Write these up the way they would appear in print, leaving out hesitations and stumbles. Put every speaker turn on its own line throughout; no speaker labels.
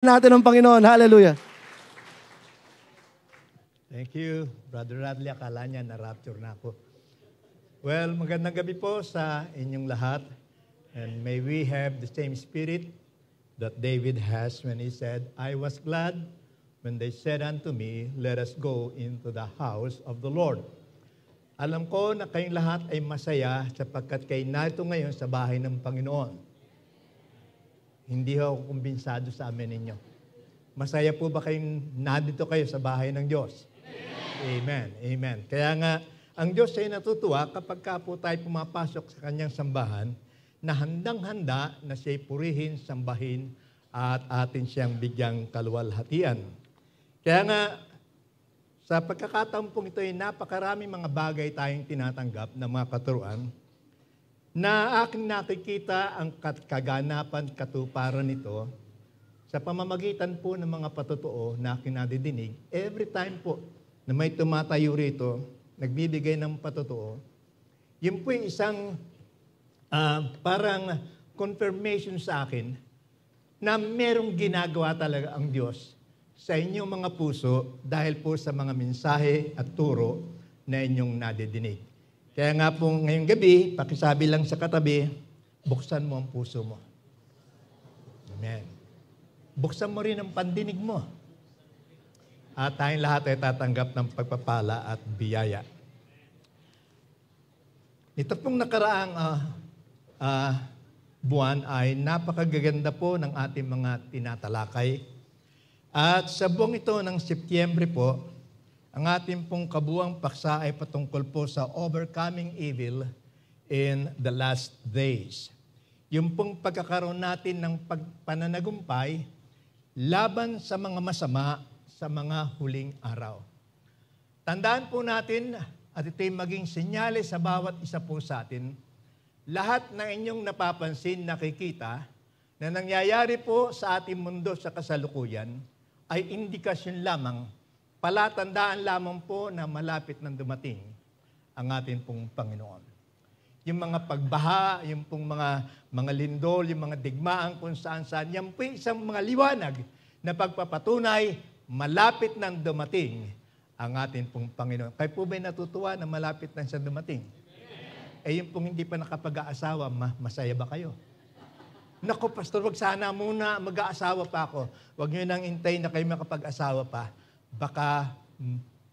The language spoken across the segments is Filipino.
natin ng Panginoon. Hallelujah.
Thank you, Brother Radley. Akala niya na-rapture na ako. Well, magandang gabi po sa inyong lahat. And may we have the same spirit that David has when he said, I was glad when they said unto me, let us go into the house of the Lord. Alam ko na kayong lahat ay masaya sapagkat kayo narito ngayon sa bahay ng Panginoon. Hindi ako kumbinsado sa amin ninyo. Masaya po ba kayong nandito kayo sa bahay ng Diyos? Amen. Amen. Kaya nga, ang Diyos ay natutuwa kapag ka po tayo pumapasok sa kanyang sambahan na handang-handa na siya'y purihin, sambahin, at atin siyang bigyang kaluwalhatian. Kaya nga, sa pagkakataon pong ito ay napakaraming mga bagay tayong tinatanggap na mga katuruan na aking nakikita ang kaganapan, katuparan nito sa pamamagitan po ng mga patotoo na aking nadidinig. Every time po na may tumatayo rito, nagbibigay ng patotoo, yun po yung isang parang confirmation sa akin na merong ginagawa talaga ang Diyos sa inyong mga puso dahil po sa mga mensahe at turo na inyong nadidinig. Kaya nga po ngayong gabi, pakisabi lang sa katabi, buksan mo ang puso mo. Amen. Buksan mo rin ang pandinig mo. At tayong lahat ay tatanggap ng pagpapala at biyaya. Ito pong nakaraang buwan ay napakagaganda po ng ating mga tinatalakay. At sa buong ito ng Setyembre po, ang ating pong kabuang paksa ay patungkol po sa overcoming evil in the last days. Yung pong pagkakaroon natin ng pananagumpay laban sa mga masama sa mga huling araw. Tandaan po natin, at ito'y maging senyales sa bawat isa po sa atin, lahat ng inyong napapansin, nakikita, na nangyayari po sa ating mundo sa kasalukuyan ay indikasyon lamang, palatandaan lamang po na malapit nang dumating ang ating pong Panginoon. Yung mga pagbaha, yung pong mga lindol, yung mga digmaan kung saan-saan, yan po isang mga liwanag na pagpapatunay, malapit nang dumating ang ating pong Panginoon. Kayo po ba'y natutuwa na malapit nang siya dumating? Eh yung pong hindi pa nakapag-aasawa, masaya ba kayo? Naku, Pastor, wag sana muna mag-aasawa pa ako. Wag nyo nang intay na kayo makapag-asawa pa. Baka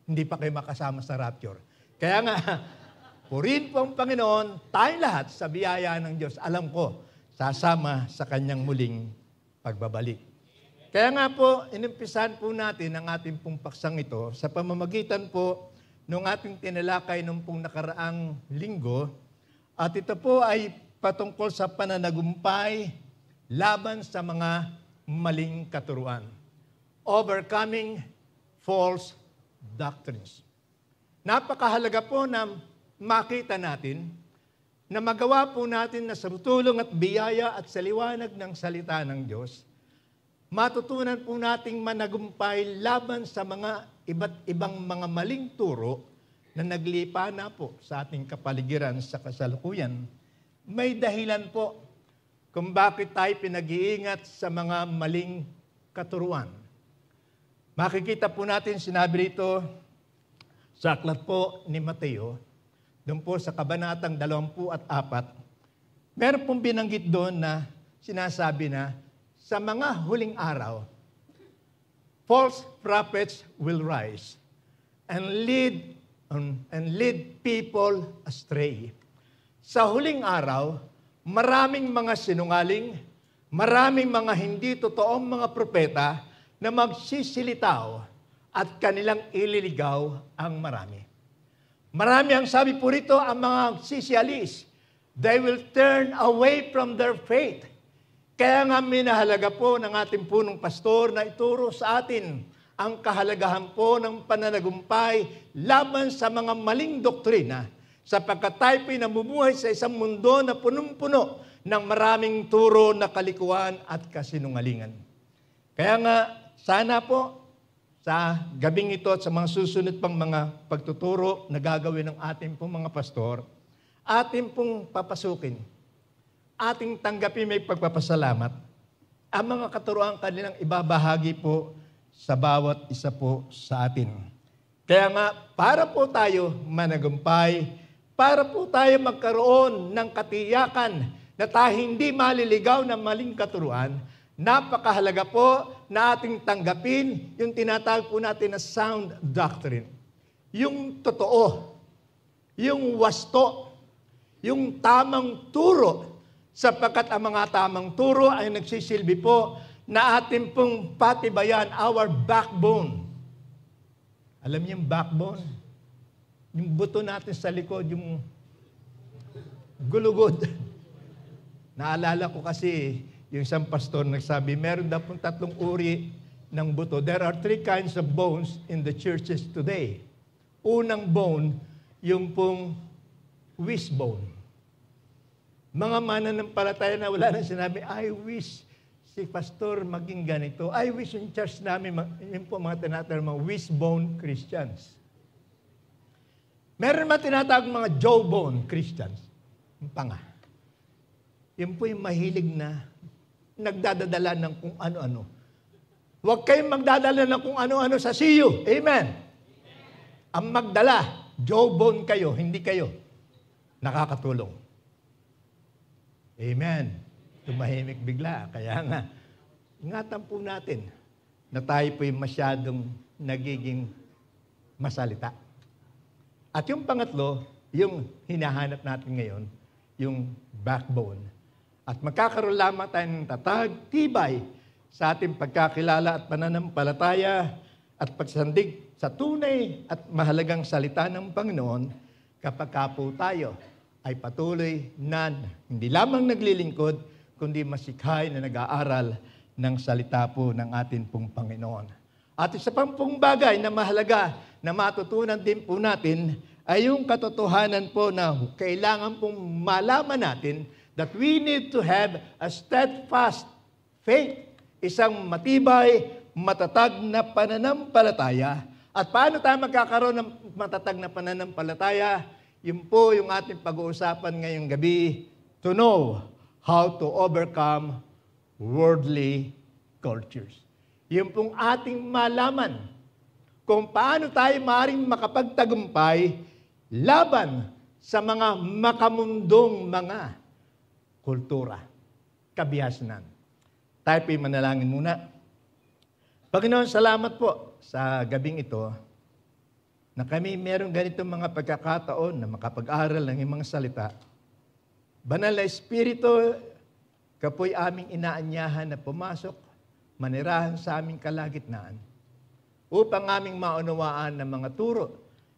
hindi pa kayo makasama sa rapture. Kaya nga, purihin po ang Panginoon, tayong lahat sa biyaya ng Diyos, alam ko, sasama sa kanyang muling pagbabalik. Kaya nga po, inimpisahan po natin ang ating pong paksang ito sa pamamagitan po ng ating tinalakay nung pong nakaraang linggo. At ito po ay patungkol sa pananagumpay laban sa mga maling katuruan. Overcoming false doctrines. Napakahalaga po na makita natin na magawa po natin na sa tulong at biyaya at sa liwanag ng salita ng Diyos, matutunan po nating managumpay laban sa mga iba't ibang mga maling turo na naglipa na po sa ating kapaligiran sa kasalukuyan. May dahilan po kung bakit tayo pinag-iingat sa mga maling katuruan. Makikita po natin, sinabi rito sa aklat po ni Mateo, doon po sa kabanatang 24, meron pong binanggit doon na sinasabi na sa mga huling araw, false prophets will rise and lead people astray. Sa huling araw, maraming mga sinungaling, maraming mga hindi totoong mga propeta na magsisilitaw at kanilang ililigaw ang marami. Marami ang sabi po rito, ang mga sisialis, they will turn away from their faith. Kaya nga minahalaga po ng ating punong pastor na ituro sa atin ang kahalagahan po ng pananagumpay laban sa mga maling doktrina sapagkat tayo po'y namumuhay sa isang mundo na punong-puno ng maraming turo na kalikuan at kasinungalingan. Kaya nga, sana po sa gabing ito at sa mga susunod pang mga pagtuturo na gagawin ng ating pong mga pastor, ating pong papasukin, ating tanggapin may pagpapasalamat ang mga katuroan kanilang ibabahagi po sa bawat isa po sa atin. Kaya nga, para po tayo managumpay, para po tayo magkaroon ng katiyakan na tayo hindi maliligaw ng maling katuruan, napakahalaga po na ating tanggapin yung tinatawag po natin na sound doctrine. Yung totoo, yung wasto, yung tamang turo, sapagkat ang mga tamang turo ay nagsisilbi po na ating pong patibayan, our backbone. Alam niyo yung backbone? Yung buto natin sa likod, yung gulugod. Naalala ko kasi yung isang pastor nagsabi, meron daw pong 3 uri ng buto. There are 3 kinds of bones in the churches today. Unang bone, yung pong wishbone. Mga mananampalataya na wala nang sinabi, I wish si pastor maging ganito. I wish yung church namin, yun po mga tinatawag mga wishbone Christians. Meron naman tinatawag mga jawbone Christians. Yung panga. Yun po yung mahilig na nagdadadala ng kung ano-ano. Huwag kayong magdadala ng kung ano-ano sa siyo. Amen. Ang magdala, jawbone kayo, hindi kayo nakakatulong. Amen. Tumahimik bigla. Kaya nga, ingatan po natin na tayo po yung masyadong nagiging masalita. At yung pangatlo, yung hinahanap natin ngayon, yung backbone. At magkakaroon lamang tayo ng tatag, tibay sa ating pagkakilala at pananampalataya at pagsandig sa tunay at mahalagang salita ng Panginoon kapag po tayo ay patuloy na hindi lamang naglilingkod, kundi masikhay na nag-aaral ng salita po ng ating pong Panginoon. At isa pang pong bagay na mahalaga na matutunan din po natin ay yung katotohanan po na kailangan pong malaman natin that we need to have a steadfast faith, isang matibay, matatag na pananampalataya. At paano tayo magkakaroon ng matatag na pananampalataya? Yun po yung ating pag-uusapan ngayong gabi, to know how to overcome worldly cultures. Yun pong ating malaman kung paano tayo maaaring makapagtagumpay laban sa mga makamundong mga kultura, kabihasnan. Tayo po'y manalangin muna. Panginoon, salamat po sa gabing ito na kami meron ganitong mga pagkakataon na makapag-aral ng iyong mga salita. Banal na Espiritu, kapoy aming inaanyahan na pumasok, manirahan sa aming kalagitnaan, upang aming maunawaan ng mga turo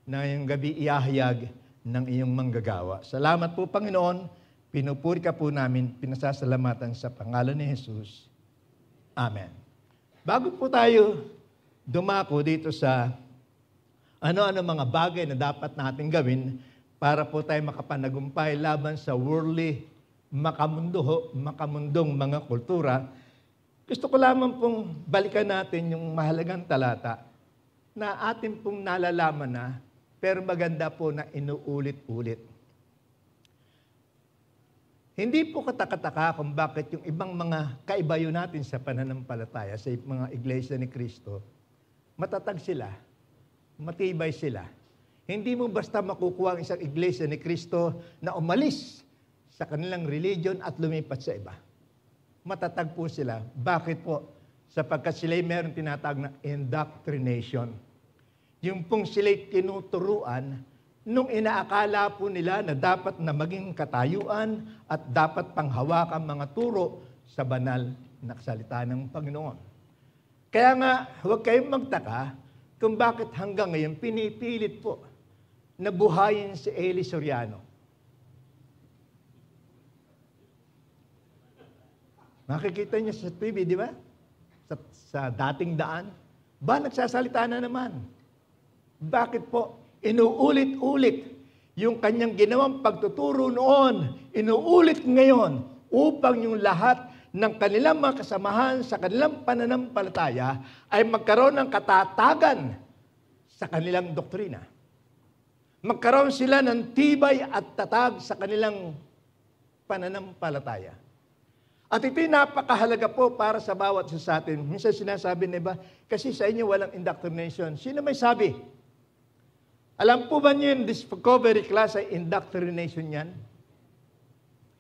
na iyong gabi iahayag ng iyong manggagawa. Salamat po, Panginoon. Pinupuri ka po namin, pinasasalamatan sa pangalan ni Jesus. Amen. Bago po tayo dumako dito sa ano-ano mga bagay na dapat natin gawin para po tayo makapanagumpay laban sa worldly, makamundong mga kultura, gusto ko lamang pong balikan natin yung mahalagang talata na atin pong nalalaman na, pero maganda po na inuulit-ulit. Hindi po katakataka kung bakit yung ibang mga kaibayo natin sa pananampalataya, sa mga iglesia ni Kristo, matatag sila, matibay sila. Hindi mo basta makukuha ang isang iglesia ni Kristo na umalis sa kanilang religion at lumipat sa iba. Matatag po sila. Bakit po? Sapagkat sila'y meron tinatawag na indoctrination. Yung pong sila'y tinuturuan nung inaakala po nila na dapat na maging katayuan at dapat panghawakan mga turo sa banal na salita ng Panginoon. Kaya nga, huwag kayong magtaka kung bakit hanggang ngayon pinipilit po na buhayin si Eli Soriano. Makikita niyo sa TV, di ba? Sa dating daan. Ba, nagsasalita na naman. Bakit po? Inuulit-ulit yung kanyang ginawang pagtuturo noon. Inuulit ngayon upang yung lahat ng kanilang mga kasamahan sa kanilang pananampalataya ay magkaroon ng katatagan sa kanilang doktrina. Magkaroon sila ng tibay at tatag sa kanilang pananampalataya. At ito'y napakahalaga po para sa bawat isa sa atin. Minsan sinasabi na ba, kasi sa inyo walang indoctrination. Sino may sabi? Alam po ba niyo yung discovery class ay indoctrination yan?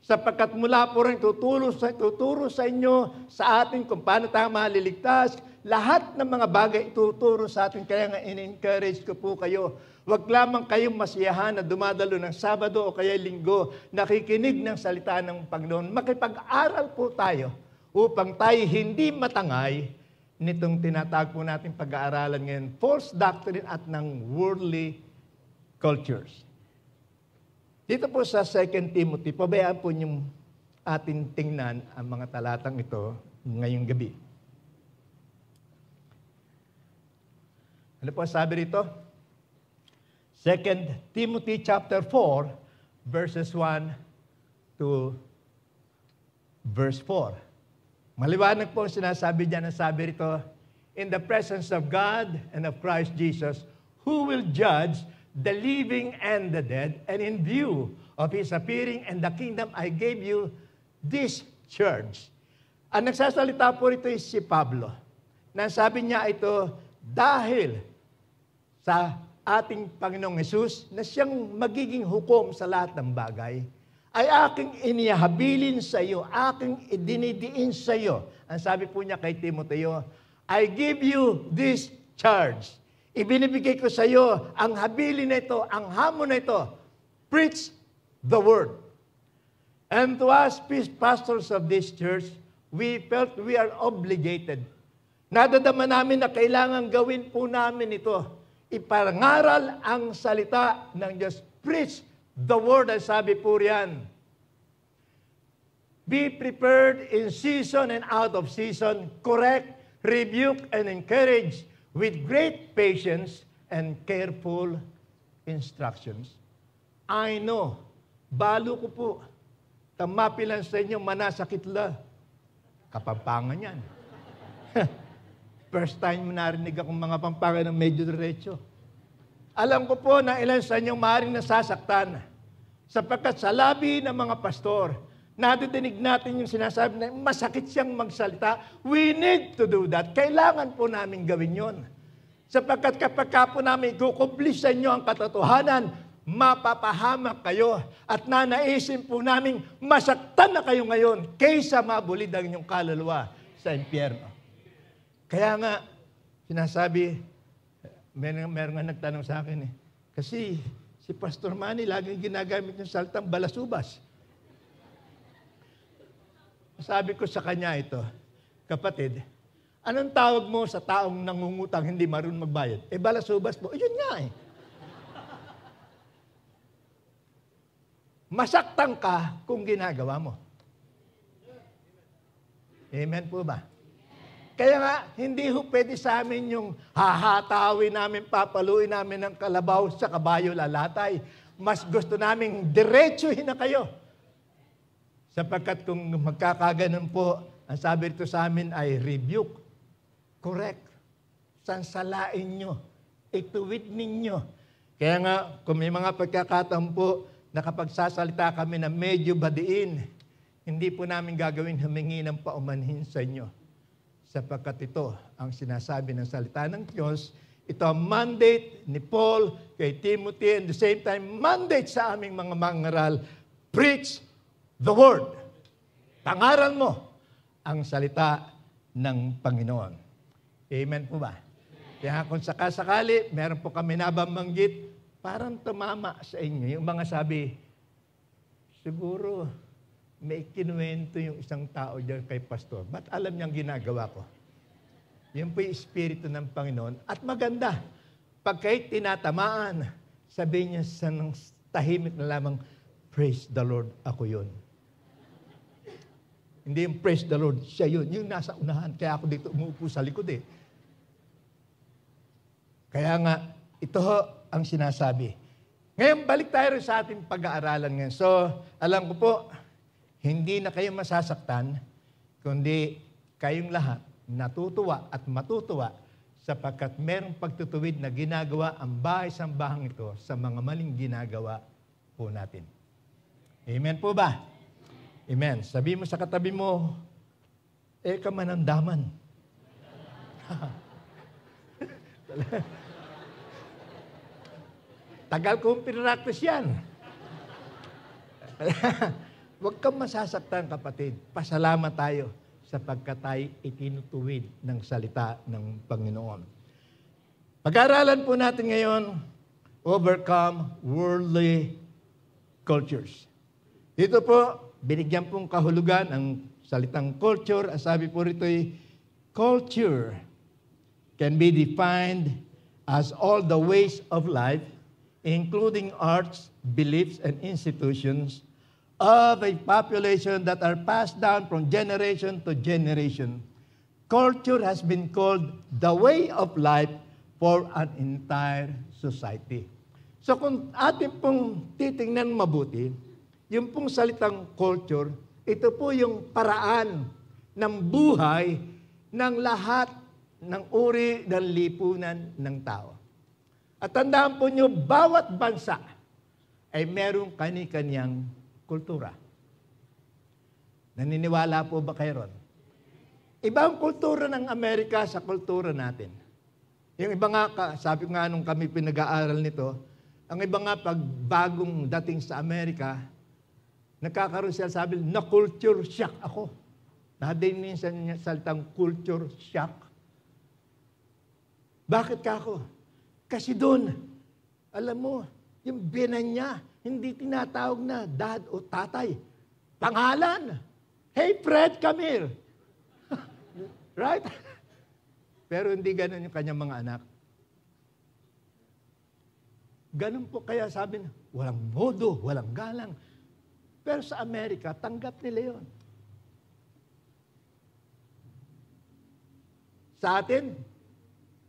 Sapagkat mula po rin tuturo sa inyo, sa atin kung paano tayo maliligtas. Lahat ng mga bagay ituturo sa atin. Kaya nga in-encourage ko po kayo. Huwag lamang kayong masiyahan na dumadalo ng Sabado o kaya Linggo, nakikinig ng salita ng Panginoon. Makipag-aral po tayo upang tayo hindi matangay nitong tinatawag po natin pag-aaralan ngayon, false doctrine at ng worldly cultures. Dito po sa 2 Timothy, pabayaan po niyong ating tingnan ang mga talatang ito ngayong gabi. Ano po sabi rito? 2 Timothy chapter 4, verses 1 to verse 4. Maliwanag po ang sinasabi diyan, ang sabi rito, in the presence of God and of Christ Jesus, who will judge the living and the dead, and in view of His appearing and the kingdom, I gave you this charge. Ang nagsasalita po rito is si Pablo. Nasabi niya ito dahil sa ating Panginoong Hesus na siyang magiging hukom sa lahat ng bagay, ay aking inihabilin sa iyo, aking idinidiin sa iyo. Ang sabi po niya kay Timoteo, I give you this charge. Ibinibigay ko sa iyo ang habilin na ito, ang hamon na ito. Preach the word. And to us, pastors of this church, we felt we are obligated. Nadadama namin na kailangan gawin po namin ito. Iparangaral ang salita ng Diyos. Preach the word, ang sabi po riyan. Be prepared in season and out of season. Correct, rebuke, and encourage with great patience and careful instructions. I know, balo ko po, tamapilan sa inyo, manasakit la. Kapampangan yan. First time mo narinig akong mga pampangan ng medyo diretso. Alam ko po na ilan sa inyong maaaring nasasaktan. Sapagkat sa labi ng mga pastor, nadidinig natin yung sinasabi na masakit siyang magsalita. We need to do that. Kailangan po namin gawin yon. Sapagkat kapag po namin ikukumplis sa inyo ang katotohanan, mapapahamak kayo at nanaisin po namin masaktan na kayo ngayon kaysa mabulid ang inyong kaluluwa sa impyerno. Kaya nga, sinasabi, meron nga nagtanong sa akin kasi si Pastor Manny laging ginagamit yung salitang balasubas. Sabi ko sa kanya ito, kapatid, anong tawag mo sa taong nangungutang hindi marunong magbayad? Balasubas po. Yun nga Masaktan ka kung ginagawa mo. Amen po ba? Kaya nga, hindi ho pwede sa amin yung hahatawin namin, papaluin namin ng kalabaw sa kabayo lalatay. Mas gusto namin diretsuhin na kayo. Sapagkat kung magkakaganon po, ang sabi rito sa amin ay rebuke, correct, sansalain nyo, ituwid ninyo. Kaya nga, kung may mga pagkakataon po, nakapagsasalita kami na medyo badiin, hindi po namin gagawin humingi ng paumanhin sa inyo. Sapagkat ito ang sinasabi ng salita ng Diyos, ito ang mandate ni Paul kay Timothy, and the same time, mandate sa aming mga mangaral, preach the word. Pangaral mo ang salita ng Panginoon. Amen po ba? Kaya kung sakasakali, meron po kami nababanggit, parang tumama sa inyo. Yung mga sabi, siguro, may kinuwento yung isang tao dyan kay pastor. Ba't alam niyang ginagawa ko? Yun po yung Espiritu ng Panginoon. At maganda, pag kayo tinatamaan, sabihin niya sa tahimik na lamang, praise the Lord, ako yun. Hindi yung praise the Lord, siya yun. Yung nasa unahan, kaya ako dito umuupo sa likod Kaya nga, ito ang sinasabi. Ngayon, balik tayo sa ating pag-aaralan ngayon. So, alam ko po, hindi na kayo masasaktan, kundi kayong lahat natutuwa at matutuwa sapagkat merong pagtutuwid na ginagawa ang bahay-sambahang ito sa mga maling ginagawa po natin. Amen po ba? Amen. Sabi mo sa katabi mo, ka manandaman. Tagal kong pinractice yan. Huwag kang masasaktan, kapatid. Pasalamat tayo sapagkat tayo itinutuwid ng salita ng Panginoon. Pag-aaralan po natin ngayon, overcome worldly cultures. Dito po, binigyan pong kahulugan ang salitang culture. Ang sabi po rito ay, culture can be defined as all the ways of life, including arts, beliefs, and institutions of a population that are passed down from generation to generation. Culture has been called the way of life for an entire society. So kung atin pong titingnan mabuti, yung pong salitang culture, ito po yung paraan ng buhay ng lahat ng uri ng lipunan ng tao. At tandaan po nyo, bawat bansa ay merong kani-kanyang kultura. Naniniwala po ba kayo ron? Ibang kultura ng Amerika sa kultura natin. Yung iba nga, sabi nga nung kami pinag-aaral nito, ang iba nga pag bagong dating sa Amerika, nagkakaroon siya, sabi, na-culture shock ako. Nadinig niya sa salitang culture shock. Bakit ka ako? Kasi doon, alam mo, yung binan niya, hindi tinatawag na dad o tatay. Pangalan. Hey Fred, come here. Right? Pero hindi ganun yung kanyang mga anak. Ganun po kaya sabi na, walang modo, walang galang. Pero sa Amerika, tanggap nila yun. Sa atin,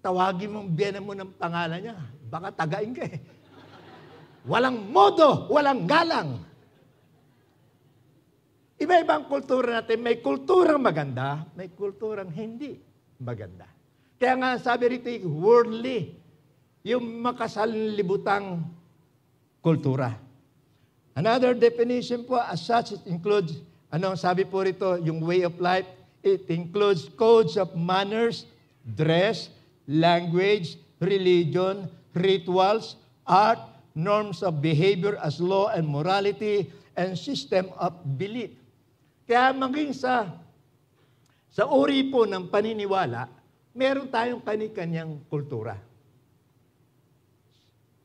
tawagin mong biyanan mo ng pangalan niya. Baka tagain ka eh. Walang modo, walang galang. Iba-ibang kultura natin. May kulturang maganda, may kulturang hindi maganda. Kaya nga sabi rito, worldly, yung makasalibutang kultura. Another definition po, as such, it includes, sabi po rito, yung way of life, it includes codes of manners, dress, language, religion, rituals, art, norms of behavior as law and morality, and system of belief. Kaya maging sa uri po ng paniniwala, meron tayong kani-kanyang kultura.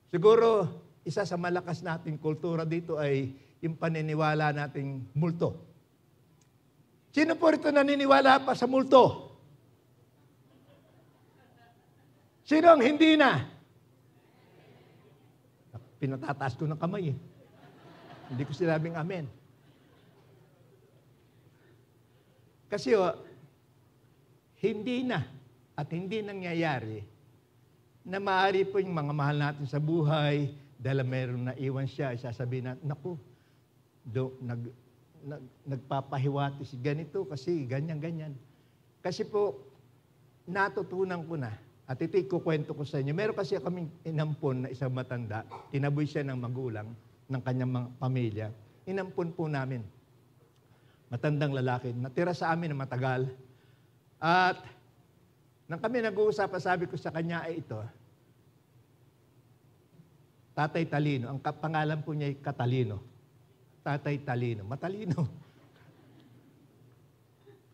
Siguro, isa sa malakas nating kultura dito ay yung paniniwala nating multo. Sino po rito naniniwala pa sa multo? Sino ang hindi na? Pinatataas ko ng kamay eh. Hindi ko sinabing amen. Kasi hindi na at hindi nangyayari na maaari po yung mga mahal natin sa buhay dahil mayroon na iwan siya, sasabihin natin, naku, nagpapahiwati si ganito kasi ganyan-ganyan. Kasi po, natutunan ko na, at ito ikukwento ko sa inyo. Meron kasi kaming inampon na isang matanda, tinaboy siya ng magulang ng kanyang mga pamilya. Inampon po namin. Matandang lalaki, natira sa amin na matagal. At nang kami nag-uusap, sabi ko sa kanya ay ito, Tatay Talino. Ang pangalan po niya ay Catalino. Tatay Talino. Matalino.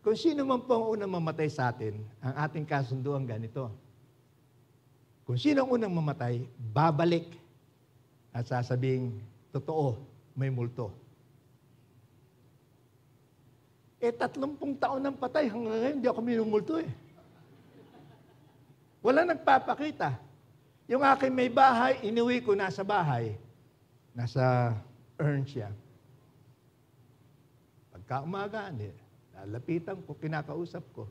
Kung sino man po ang unang mamatay sa atin, ang ating kasunduan ganito. Kung sino ang unang mamatay, babalik at sasabing, totoo, may multo. 30 taon ng patay, hanggang ngayon, hindi ako minumulto eh. Wala nagpapakita. Yung aking may bahay, inuwi ko nasa bahay. Nasa urn siya. Pagka umaga, lalapitan ko, kinakausap ko.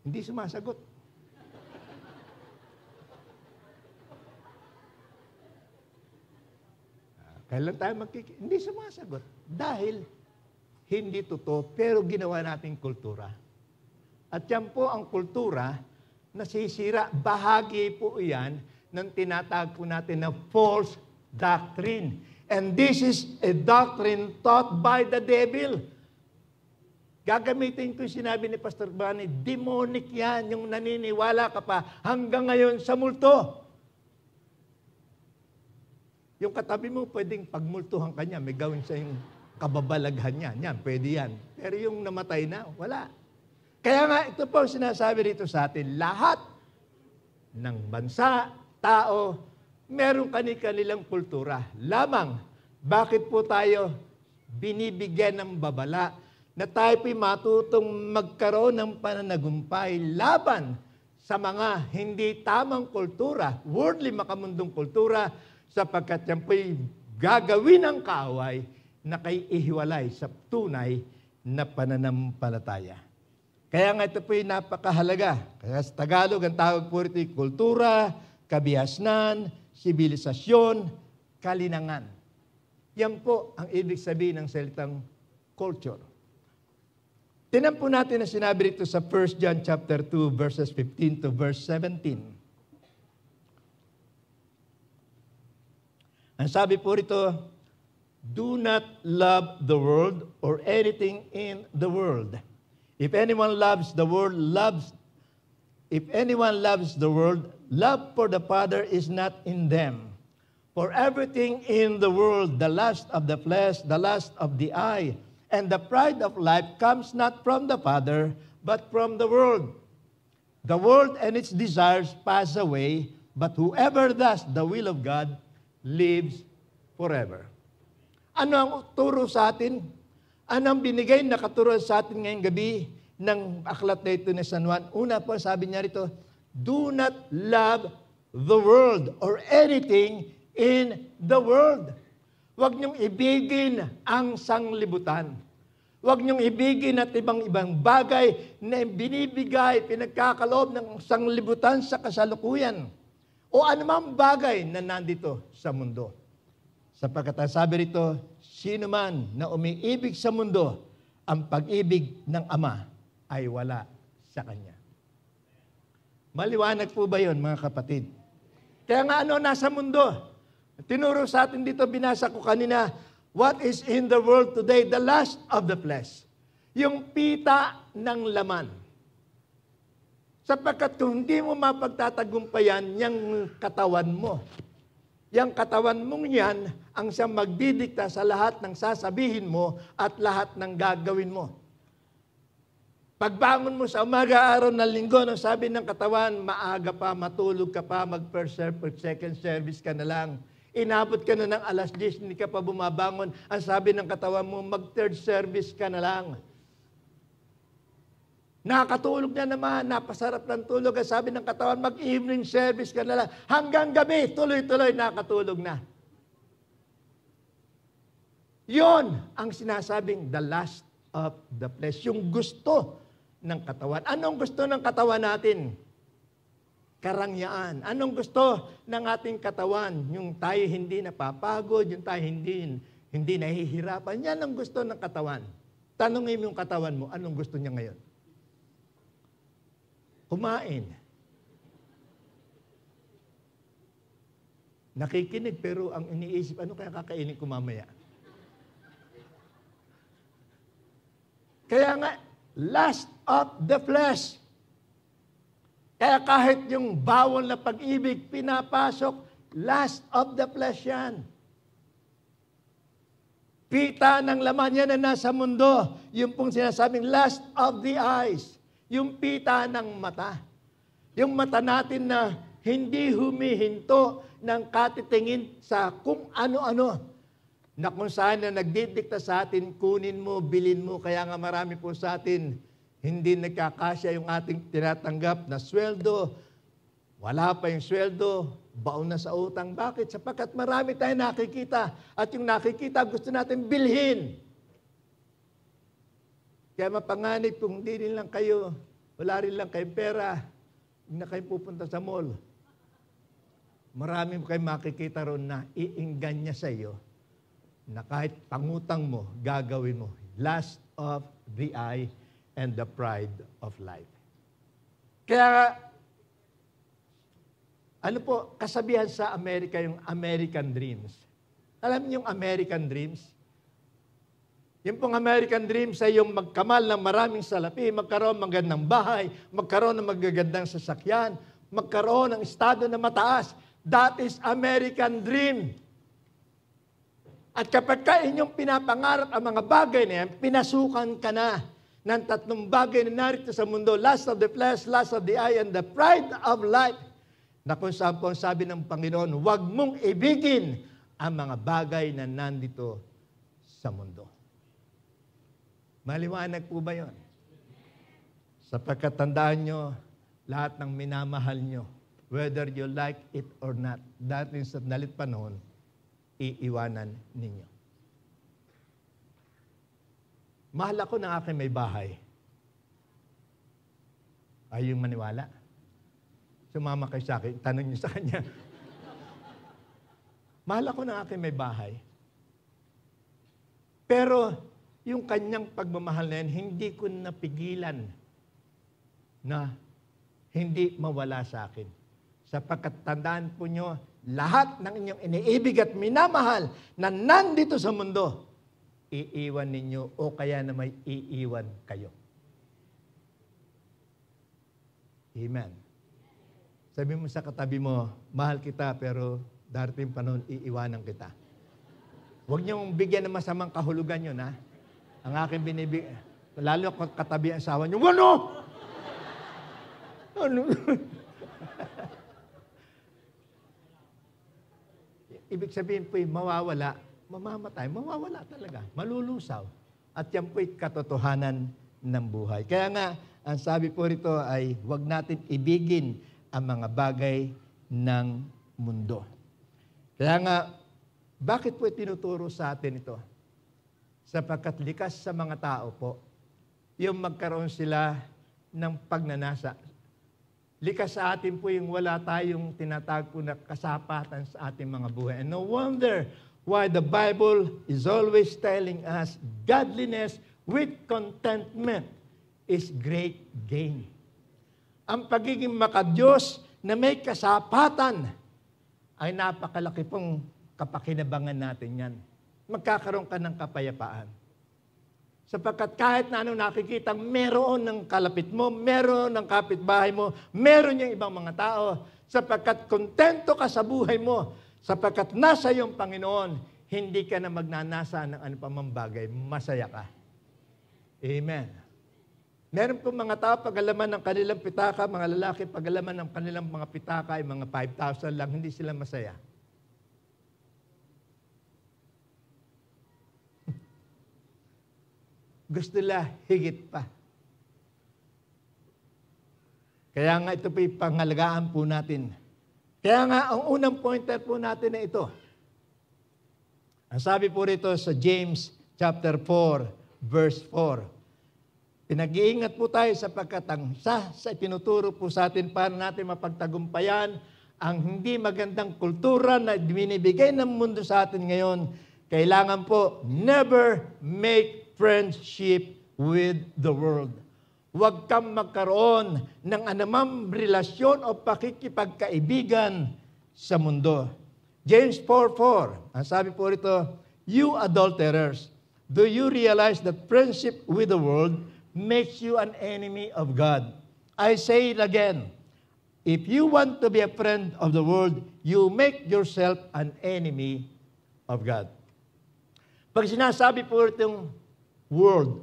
Hindi sumasagot. Kailan tayo hindi sumasagot. Dahil hindi totoo, pero ginawa nating kultura. At yan po ang kultura nasisira. Bahagi po yan ng tinatawag po natin na false doctrine. And this is a doctrine taught by the devil. Gagamitin ko yung sinabi ni Pastor Bunny, demonic yan, yung naniniwala ka pa hanggang ngayon sa multo. Yung katabi mo, pwedeng pagmultuhan ka niya, may gawin sa yung kababalaghan niya. Yan, pwede yan. Pero yung namatay na, wala. Kaya nga, ito po sinasabi rito sa atin, lahat ng bansa, tao, meron kanilang kultura. Lamang, bakit po tayo binibigyan ng babala na tayo po'y matutong magkaroon ng pananagumpay laban sa mga hindi tamang kultura, worldly makamundong kultura, sapagkat yan po'y gagawin ng kaaway na kay ihiwalay sa tunay na pananampalataya. Kaya nga ito po'y napakahalaga. Kaya sa Tagalog, ang tawag po rito kultura, kabihasnan, sibilisasyon, kalinangan. Yan po ang ibig sabihin ng salitang culture. Tingnan po natin na sinabi rito sa 1 John chapter 2 verses 15 to verse 17. Ang sabi po rito, do not love the world or anything in the world. If anyone loves the world, love for the Father is not in them. For everything in the world, the lust of the flesh, the lust of the eye, and the pride of life comes not from the Father, but from the world. The world and its desires pass away, but whoever does the will of God lives forever. Ano ang turo sa atin? Ano ang binigay na katuro sa atin ngayong gabi ng aklat na ito ni San Juan? Una po, sabi niya rito, do not love the world or anything in the world. Huwag niyong ibigin ang sanglibutan. Huwag niyong ibigin at ibang-ibang bagay na binibigay, pinagkakaloob ng sanglibutan sa kasalukuyan. O anumang bagay na nandito sa mundo. Sapagkat ang sabi rito, sino man na umiibig sa mundo, ang pag-ibig ng Ama ay wala sa Kanya. Maliwanag po ba yun, mga kapatid? Kaya nga ano nasa mundo? Tinuro sa atin dito, binasa ko kanina, what is in the world today? The lust of the flesh. Yung pita ng laman. Sapagkat kung hindi mo mapagtatagumpayan yung katawan mo, yung katawan mong yan ang siyang magdidikta sa lahat ng sasabihin mo at lahat ng gagawin mo. Pagbangon mo sa umaga, araw ng linggo, no, sabi ng katawan, maaga pa, matulog ka pa, mag-first service, second service ka na lang. Inabot ka na ng alas 10, hindi ka pa bumabangon. Ang sabi ng katawan mo, mag-third service ka na lang. Nakakatulog na naman, napasarap ng tulog. Ang sabi ng katawan, mag-evening service ka na lang. Hanggang gabi, tuloy-tuloy, nakatulog na. Yon ang sinasabing the lust of the flesh. Yung gusto ng katawan. Anong gusto ng katawan natin? Karangyaan. Anong gusto ng ating katawan? Yung tayo hindi napapagod, yung tayo hindi nahihirapan. Yan ang gusto ng katawan. Tanungin mo yung katawan mo, anong gusto niya ngayon? Kumain. Nakikinig pero ang iniisip, ano kaya kakainin ko mamaya? Kaya nga, lust of the flesh. Kaya kahit yung bawal na pag-ibig pinapasok, lust of the flesh yan. Pita ng laman yan na nasa mundo. Yung pong sinasabing lust of the eyes. Yung pita ng mata. Yung mata natin na hindi humihinto ng katitingin sa kung ano-ano. Na kung saan na nagdidikta sa atin, kunin mo, bilin mo. Kaya nga marami po sa atin, hindi nagkakasya yung ating tinatanggap na sweldo. Wala pa yung sweldo, baon na sa utang. Bakit? Sapagkat marami tayong nakikita. At yung nakikita, gusto natin bilhin. Kaya mapanganib kung hindi rin lang kayo, wala rin lang kayong pera, hindi na kayo pupunta sa mall. Marami kayong makikita ron na iinggan niya sa iyo na kahit pangutang mo, gagawin mo. Lust of the eye and the pride of life. Kaya, ano po, kasabihan sa Amerika, yung American dreams. Alam niyo yung American Dreams? Yung pong American Dreams ay yung magkamal ng maraming salapi, magkaroon ng magandang bahay, magkaroon ng magagandang sasakyan, magkaroon ng estado na mataas. That is American Dream. At kapag ka inyong pinapangarap ang mga bagay na yan, pinasukan ka na ng tatlong bagay na narito sa mundo, lust of the flesh, lust of the eye, and the pride of life. Na kung saan po sabi ng Panginoon, huwag mong ibigin ang mga bagay na nandito sa mundo. Maliwanag po ba yun? Sapagkat tandaan nyo, lahat ng minamahal nyo, whether you like it or not, dating sa nalit panahon, iiwanan ninyo. Mahal ako ng aking may bahay. Ay yung maniwala. Sumama kayo sa akin, tanong niyo sa kanya. Mahal ako ng aking may bahay. Pero yung kanyang pagmamahal na yan, hindi ko napigilan na hindi mawala sa akin. Sapagkat tandaan po nyo, lahat ng inyong iniibig at minamahal na nandito sa mundo, iiwan ninyo o kaya na may iiwan kayo. Amen. Sabi mo sa katabi mo, mahal kita pero darating panahon iiwanan kita. Huwag niyong bigyan ng masamang kahulugan yun, ha? Ang aking binibigyan, lalo kung katabi ang asawa niyo, ano? Ano? Ibig sabihin po'y mawawala, mamamatay, mawawala talaga, malulusaw. At yan po'y katotohanan ng buhay. Kaya nga, ang sabi po rito ay huwag natin ibigin ang mga bagay ng mundo. Kaya nga, bakit po tinuturo sa atin ito? Sapagkat likas sa mga tao po, yung magkaroon sila ng pagnanasa. Likas sa atin po yung wala tayong tinatawag po na kasapatan sa ating mga buhay. And no wonder why the Bible is always telling us godliness with contentment is great gain. Ang pagiging makadiyos na may kasapatan ay napakalaki pong kapakinabangan natin yan. Magkakaroon ka ng kapayapaan. Sapagkat kahit na anong nakikita, meron ng kalapit mo, meron ng kapitbahay mo, meron yung ibang mga tao. Sapagkat kontento ka sa buhay mo, sapagkat nasa iyong Panginoon, hindi ka na magnanasa ng ano pa mang bagay, masaya ka. Amen. Meron po mga tao, pag-alaman ng kanilang pitaka, mga lalaki, pag-alaman ng kanilang mga pitaka ay mga 5,000 lang, hindi sila masaya. Gusto nila higit pa. Kaya nga ito po yung pangalagaan po natin. Kaya nga, ang unang pointer po natin na ito. Ang sabi po rito sa James chapter 4, verse 4. Pinag-iingat po tayo sapagkat ang sa tinuturo po sa atin para natin mapagtagumpayan ang hindi magandang kultura na binibigay ng mundo sa atin ngayon. Kailangan po, never make friendship with the world. Huwag kang magkaroon ng anumang relasyon o pakikipagkaibigan sa mundo. James 4:4, ang sabi po rito, you adulterers, do you realize that friendship with the world makes you an enemy of God? I say it again, if you want to be a friend of the world, you make yourself an enemy of God. Pag sinasabi po itong world,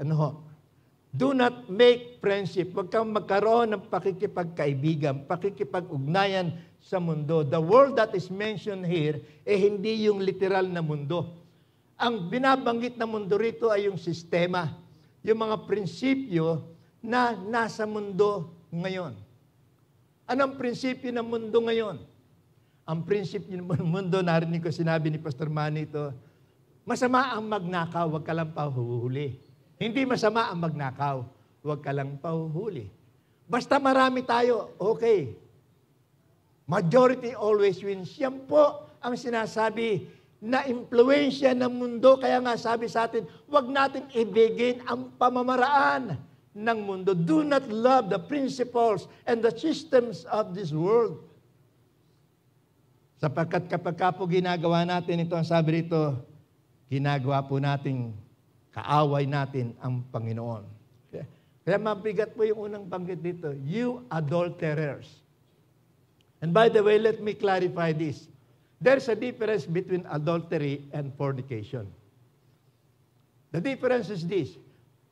do not make friendship. Huwag kang magkaroon ng pakikipagkaibigan, pakikipag-ugnayan sa mundo. The world that is mentioned here, hindi yung literal na mundo. Ang binabanggit na mundo rito ay yung sistema, yung mga prinsipyo na nasa mundo ngayon. Anong prinsipyo ng mundo ngayon? Ang prinsipyo ng mundo, narinig ko sinabi ni Pastor Manny ito, masama ang magnakaw, huwag ka lang pahuhuli. Hindi masama ang magnakaw, huwag ka lang pahuhuli. Basta marami tayo, okay. Majority always wins. Yan po ang sinasabi na impluensya ng mundo. Kaya nga sabi sa atin, huwag natin ibigin ang pamamaraan ng mundo. Do not love the principles and the systems of this world. Sapagkat kapag ka po ginagawa natin ito, ang sabi rito, ginagawa po natin, kaaway natin ang Panginoon. Kaya mabigat po yung unang banggit dito, you adulterers. And by the way, let me clarify this. There's a difference between adultery and fornication. The difference is this.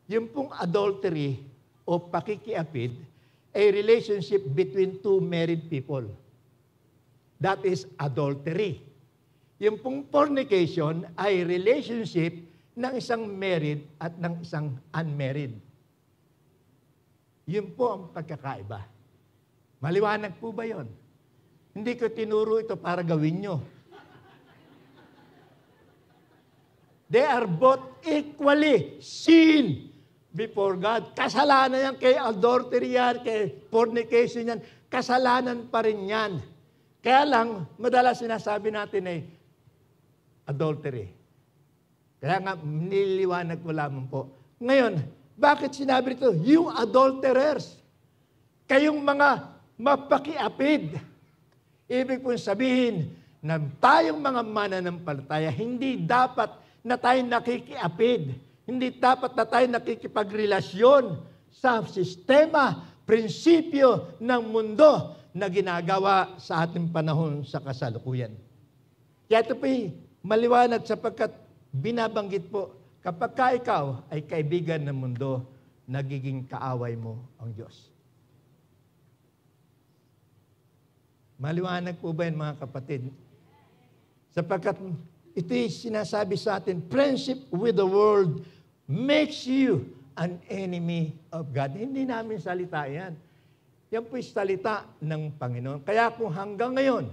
Yung pong adultery o pakikiapid a relationship between two married people. That is adultery. Yung pong fornication ay relationship ng isang married at ng isang unmarried. Yun po ang pagkakaiba. Maliwanag po ba yun? Hindi ko tinuro ito para gawin nyo. They are both equally sin before God. Kasalanan yan, kay adultery yan, kay fornication yan. Kasalanan pa rin yan. Kaya lang, madalas sinasabi natin adultery. Kaya nga, niliwanag ko lamang po. Ngayon, bakit sinabi ito? You adulterers. Kayong mga mapakiapid. Ibig pong sabihin na tayong mga mananampalataya, hindi dapat na tayo nakikiapid. Hindi dapat na tayo nakikipagrelasyon sa sistema, prinsipyo ng mundo na ginagawa sa ating panahon sa kasalukuyan. Kaya ito po'y maliwanag sapagkat binabanggit po, kapag ka ikaw ay kaibigan ng mundo, nagiging kaaway mo ang Diyos. Maliwanag po ba yan, mga kapatid? Sapagkat ito'y sinasabi sa atin, friendship with the world makes you an enemy of God. Hindi namin salita yan. Yan po'y salita ng Panginoon. Kaya kung hanggang ngayon,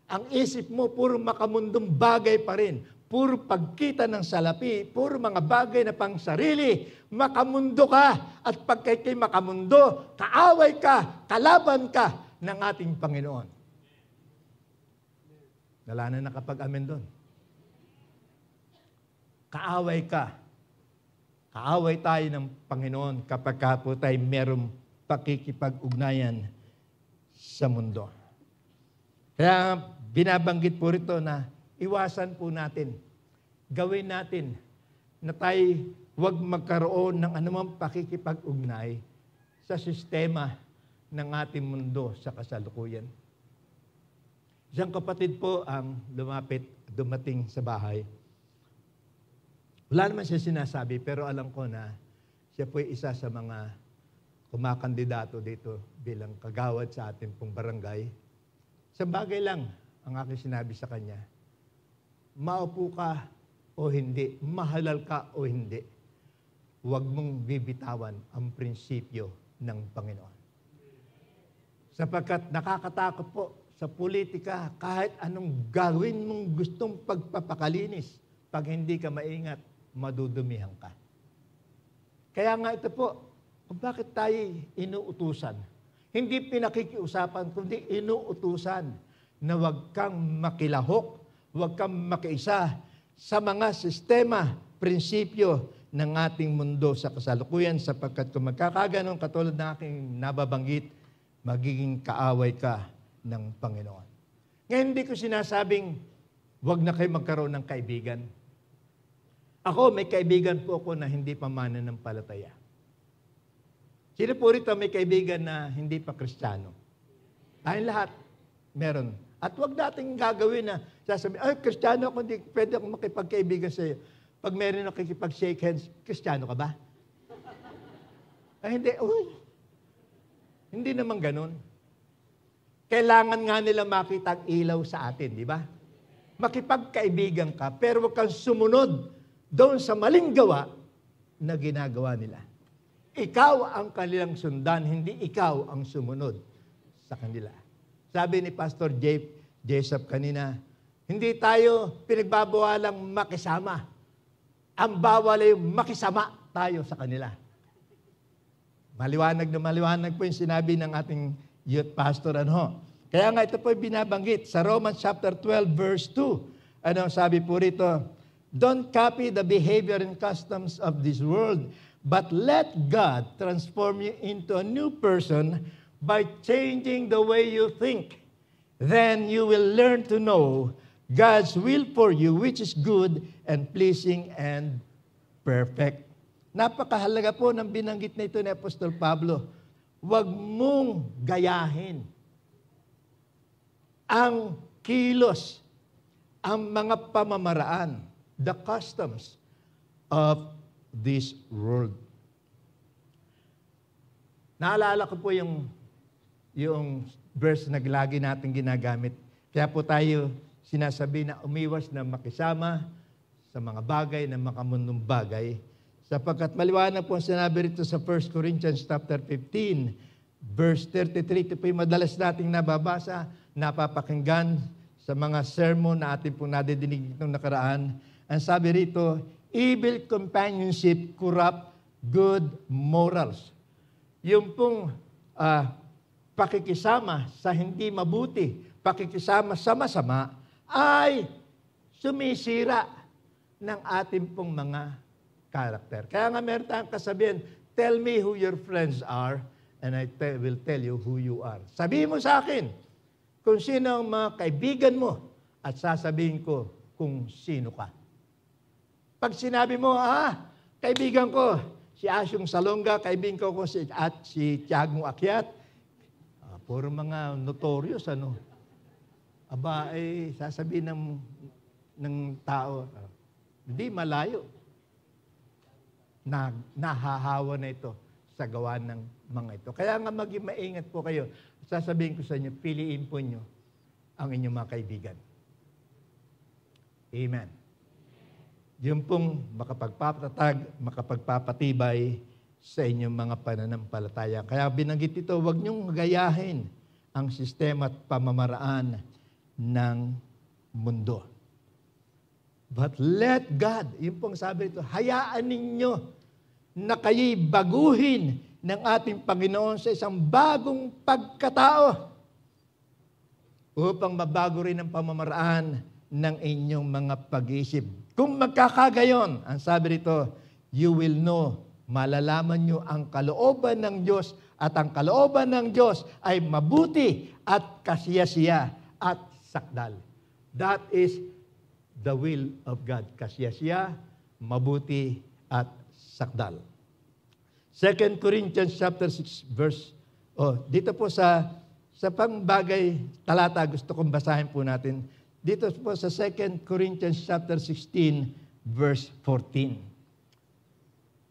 ang isip mo puro makamundong bagay pa rin, puro pagkita ng salapi, puro mga bagay na pang sarili, makamundo ka, at pagkay makamundo, kaaway ka, kalaban ka ng ating Panginoon. Wala na nakapag-amen doon. Kaaway ka. Kaaway tayo ng Panginoon kapag ka po tayo merong pakikipag-ugnayan sa mundo. Kaya binabanggit po rito na iwasan po natin, gawin natin na tayo huwag magkaroon ng anumang pakikipag-ugnay sa sistema ng ating mundo sa kasalukuyan. Isang kapatid po ang dumating sa bahay. Wala naman siya sinasabi, pero alam ko na siya po isa sa mga kumakandidato dito bilang kagawad sa ating pong barangay. Sa bagay lang ang aking sinabi sa kanya, maupo ka o hindi, mahalal ka o hindi, huwag mong bibitawan ang prinsipyo ng Panginoon. Sapagkat nakakatakot po sa politika, kahit anong gawin mong gustong pagpapakalinis, pag hindi ka maingat, madudumihan ka. Kaya nga ito po, kung bakit tayo inuutusan? Hindi pinakikiusapan, kundi inuutusan na huwag kang makilahok, huwag kang makiisa sa mga sistema, prinsipyo ng ating mundo sa kasalukuyan, sapagkat kung magkakaganon, katulad ng aking nababanggit, magiging kaaway ka ng Panginoon. Ngayon, hindi ko sinasabing huwag na kayo magkaroon ng kaibigan. Ako, may kaibigan po ako na hindi pa mananampalataya. Sino po rito may kaibigan na hindi pa Kristiyano? Tayong lahat, meron. At huwag natin gagawin na sasabihin, ay, Kristiyano ako, hindi pwede akong makipagkaibigan sa iyo. Pag meron nakikipag-shake hands, Kristiyano ka ba? Ay, hindi. Uy, hindi naman ganun. Kailangan nga nila makita ang ilaw sa atin, di ba? Makipagkaibigan ka, pero huwag kang sumunod doon sa maling gawa na ginagawa nila. Ikaw ang kanilang sundan, hindi ikaw ang sumunod sa kanila. Sabi ni Pastor Jessup kanina, hindi tayo pinagbabawalang makisama. Ang bawal ay makisama tayo sa kanila. Maliwanag na maliwanag po yung sinabi ng ating youth pastor. Kaya nga ito po binabanggit sa Romans chapter 12 verse 2. Ano sabi po rito? Don't copy the behavior and customs of this world, but let God transform you into a new person by changing the way you think. then you will learn to know God's will for you, which is good and pleasing and perfect. Napakahalaga po ng binanggit na ito ni Apostol Pablo. Huwag mong gayahin ang kilos, ang mga pamamaraan, the customs of this world. Naalala ko po yung verse na lagi natin ginagamit. Kaya po tayo sinasabi na umiwas na makisama sa mga bagay na makamundong bagay. Sapagkat maliwanag po ang sinabi rito sa 1 Corinthians chapter 15, verse 33. Ito po yung madalas nating nababasa, napapakinggan sa mga sermon na ating pong nadidinig itong nakaraan. Ang sabi rito, evil companionship corrupt good morals. Yung pong pakikisama sa hindi mabuti, pakikisama sa masama, ay sumisira ng ating pong mga karakter. Kaya nga meron tayong kasabihan, tell me who your friends are, and I will tell you who you are. Sabihin mo sa akin kung sino ang mga kaibigan mo, at sasabihin ko kung sino ka. Pag sinabi mo, kaibigan ko, si Asyong Salonga, kaibigan ko si Tiagong Akyat, puro mga notorious, Aba, sasabihin ng tao, hindi malayo. Nahahawa na ito sa gawa ng mga ito. Kaya nga maging maingat po kayo. Sasabihin ko sa inyo, piliin po nyo ang inyong mga kaibigan. Amen. Yung pong makapagpapatatag, makapagpapatibay sa inyong mga pananampalataya. Kaya binanggit ito, huwag niyong gayahin ang sistema at pamamaraan ng mundo. But let God, yung pong sabi ito, hayaan ninyo na kayo'y baguhin ng ating Panginoon sa isang bagong pagkatao upang mabago rin ang pamamaraan ng inyong mga pag-iisip. Kung magkakagayon, ang sabi rito, you will know, malalaman nyo ang kalooban ng Diyos at ang kalooban ng Diyos ay mabuti at kasiyasiya at sakdal. That is the will of God. Kasiyasiya, mabuti at sakdal. 2 Corinthians chapter 6 verse, dito po sa pangbagay talata gusto kong basahin po natin. Dito po sa 2 Corinthians chapter 16 verse 14.